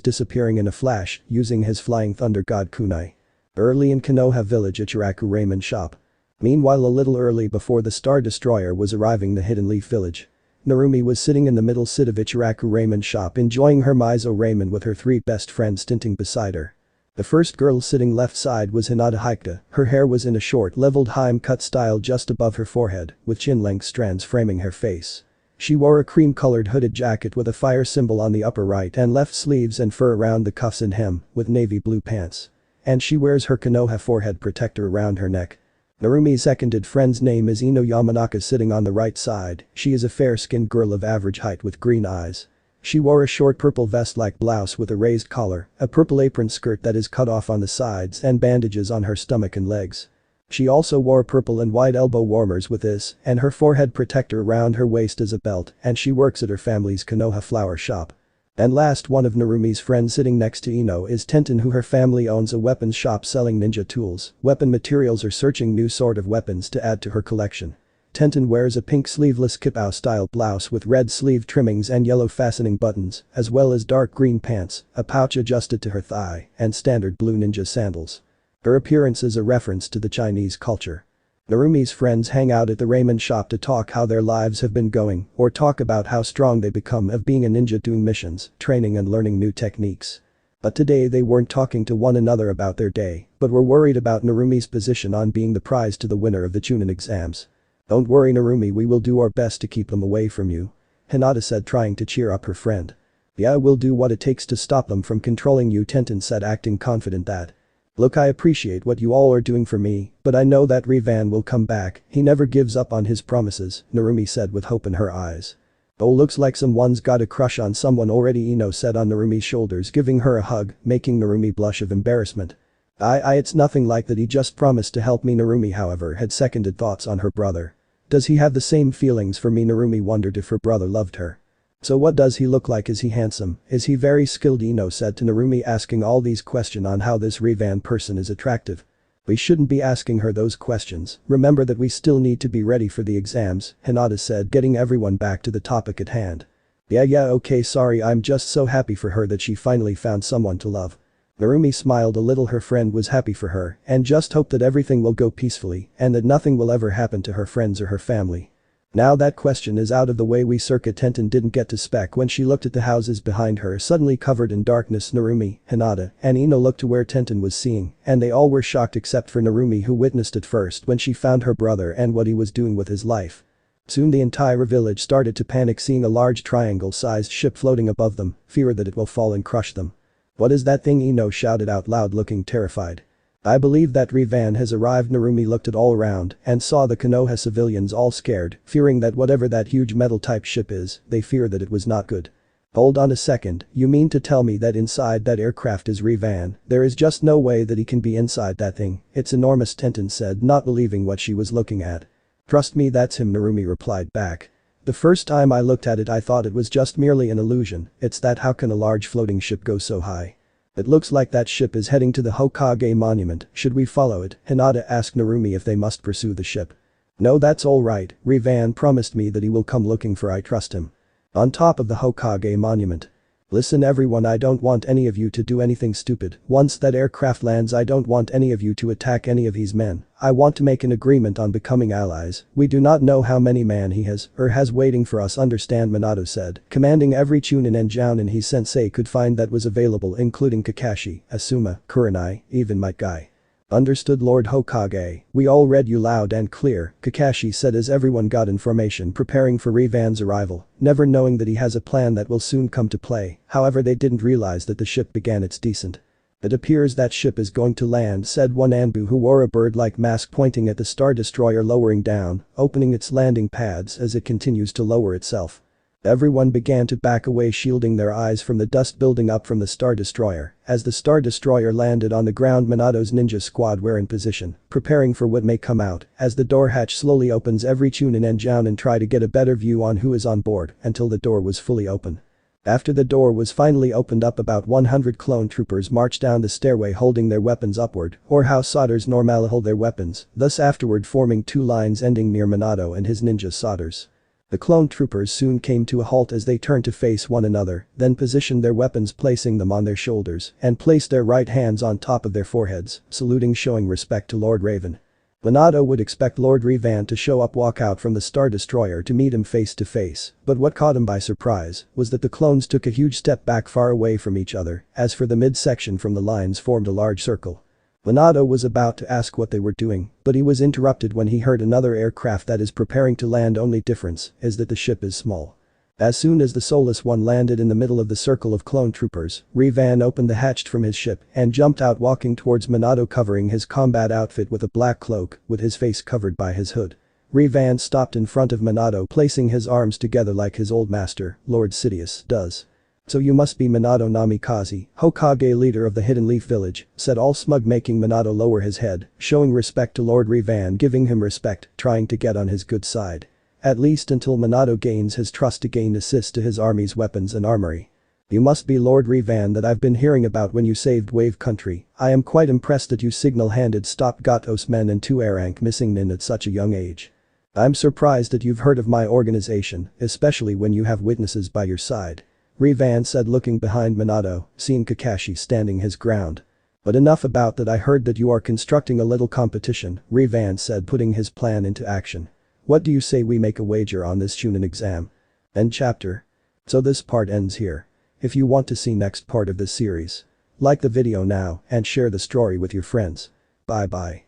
disappearing in a flash, using his flying thunder god kunai. Early in Konoha village at Ichiraku ramen shop. Meanwhile, a little early before the Star Destroyer was arriving the Hidden Leaf village. Narumi was sitting in the middle seat of Ichiraku ramen shop, enjoying her miso ramen with her 3 best friends stinting beside her. The first girl sitting left side was Hinata Hikta. Her hair was in a short leveled Haim cut style just above her forehead, with chin-length strands framing her face. She wore a cream-colored hooded jacket with a fire symbol on the upper right and left sleeves and fur around the cuffs and hem, with navy blue pants. And she wears her Konoha forehead protector around her neck. Narumi's seconded friend's name is Ino Yamanaka, sitting on the right side. She is a fair-skinned girl of average height with green eyes. She wore a short purple vest-like blouse with a raised collar, a purple apron skirt that is cut off on the sides, and bandages on her stomach and legs. She also wore purple and white elbow warmers with this, and her forehead protector around her waist as a belt, and she works at her family's Konoha flower shop. And last, one of Narumi's friends sitting next to Ino is Tenten, who her family owns a weapons shop selling ninja tools, weapon materials, or searching new sort of weapons to add to her collection. Tenten wears a pink sleeveless kipao-style blouse with red sleeve trimmings and yellow fastening buttons, as well as dark green pants, a pouch adjusted to her thigh, and standard blue ninja sandals. Her appearance is a reference to the Chinese culture. Narumi's friends hang out at the ramen shop to talk how their lives have been going, or talk about how strong they become of being a ninja, doing missions, training and learning new techniques. But today they weren't talking to one another about their day, but were worried about Narumi's position on being the prize to the winner of the chunin exams. "Don't worry Narumi, we will do our best to keep them away from you," Hinata said, trying to cheer up her friend. "Yeah, we'll do what it takes to stop them from controlling you," Tenten said, acting confident that. "Look, I appreciate what you all are doing for me, but I know that Revan will come back, he never gives up on his promises," Narumi said with hope in her eyes. "Oh, looks like someone's got a crush on someone already," Ino said on Narumi's shoulders, giving her a hug, making Narumi blush of embarrassment. It's nothing like that, he just promised to help me." Narumi, however, had seconded thoughts on her brother. "Does he have the same feelings for me?" Narumi wondered if her brother loved her. "So what does he look like? Is he handsome? Is he very skilled?" Ino said to Narumi, asking all these questions on how this Revan person is attractive. "We shouldn't be asking her those questions, remember that we still need to be ready for the exams," Hinata said, getting everyone back to the topic at hand. Yeah, okay, sorry, I'm just so happy for her that she finally found someone to love." Narumi smiled a little. Her friend was happy for her and just hoped that everything will go peacefully and that nothing will ever happen to her friends or her family. Now that question is out of the way, Tenten didn't get to spec when she looked at the houses behind her suddenly covered in darkness. Narumi, Hinata, and Ino looked to where Tenten was seeing, and they all were shocked except for Narumi, who witnessed it first when she found her brother and what he was doing with his life. Soon the entire village started to panic, seeing a large triangle-sized ship floating above them, fear that it will fall and crush them. "What is that thing?" Ino shouted out loud, looking terrified. "I believe that Revan has arrived." Narumi looked at all around and saw the Konoha civilians all scared, fearing that whatever that huge metal-type ship is, they fear that it was not good. "Hold on a second, you mean to tell me that inside that aircraft is Revan? There is just no way that he can be inside that thing, it's enormous," Tenten said, not believing what she was looking at. "Trust me, that's him," Narumi replied back. "The first time I looked at it I thought it was just merely an illusion, it's that how can a large floating ship go so high? It looks like that ship is heading to the Hokage monument, should we follow it?" Hinata asked Narumi if they must pursue the ship. "No, that's alright, Revan promised me that he will come looking for I trust him." "On top of the Hokage monument." "Listen everyone, I don't want any of you to do anything stupid. Once that aircraft lands I don't want any of you to attack any of his men. I want to make an agreement on becoming allies. We do not know how many men he has waiting for us, understand?" Minato said, commanding every chunin and jounin his sensei could find that was available, including Kakashi, Asuma, Kurenai, even Might Guy. "Understood Lord Hokage, we all read you loud and clear," Kakashi said as everyone got information, preparing for Revan's arrival, never knowing that he has a plan that will soon come to play. However, they didn't realize that the ship began its descent. "It appears that ship is going to land," said one Anbu who wore a bird-like mask, pointing at the Star Destroyer lowering down, opening its landing pads as it continues to lower itself. Everyone began to back away, shielding their eyes from the dust building up from the Star Destroyer. As the Star Destroyer landed on the ground, Minato's ninja squad were in position, preparing for what may come out. As the door hatch slowly opens, every chunin and jounin try to get a better view on who is on board until the door was fully open. After the door was finally opened up, about 100 clone troopers marched down the stairway holding their weapons upward, or how solders normally hold their weapons, thus afterward forming two lines ending near Minato and his ninja solders. The clone troopers soon came to a halt as they turned to face one another, then positioned their weapons, placing them on their shoulders, and placed their right hands on top of their foreheads, saluting, showing respect to Lord Raven. Minato would expect Lord Revan to walk out from the Star Destroyer to meet him face to face, but what caught him by surprise was that the clones took a huge step back far away from each other. As for the midsection from the lines formed a large circle. Minato was about to ask what they were doing, but he was interrupted when he heard another aircraft that is preparing to land. Only difference is that the ship is small. As soon as the soulless one landed in the middle of the circle of clone troopers, Revan opened the hatch from his ship and jumped out, walking towards Minato, covering his combat outfit with a black cloak, with his face covered by his hood. Revan stopped in front of Minato, placing his arms together like his old master, Lord Sidious, does. "So you must be Minato Namikaze, Hokage leader of the Hidden Leaf Village," said all smug, making Minato lower his head, showing respect to Lord Revan, giving him respect, trying to get on his good side. At least until Minato gains his trust to gain access to his army's weapons and armory. You must be Lord Revan that I've been hearing about when you saved Wave Country. I am quite impressed that you signal-handed stopped Gatos men and 2 A-rank missing nin at such a young age. I'm surprised that you've heard of my organization, especially when you have witnesses by your side. Revan said looking behind Minato, seeing Kakashi standing his ground. But enough about that, I heard that you are constructing a little competition, Revan said putting his plan into action. What do you say we make a wager on this chunin exam? End chapter. So this part ends here. If you want to see next part of this series, like the video now and share the story with your friends. Bye bye.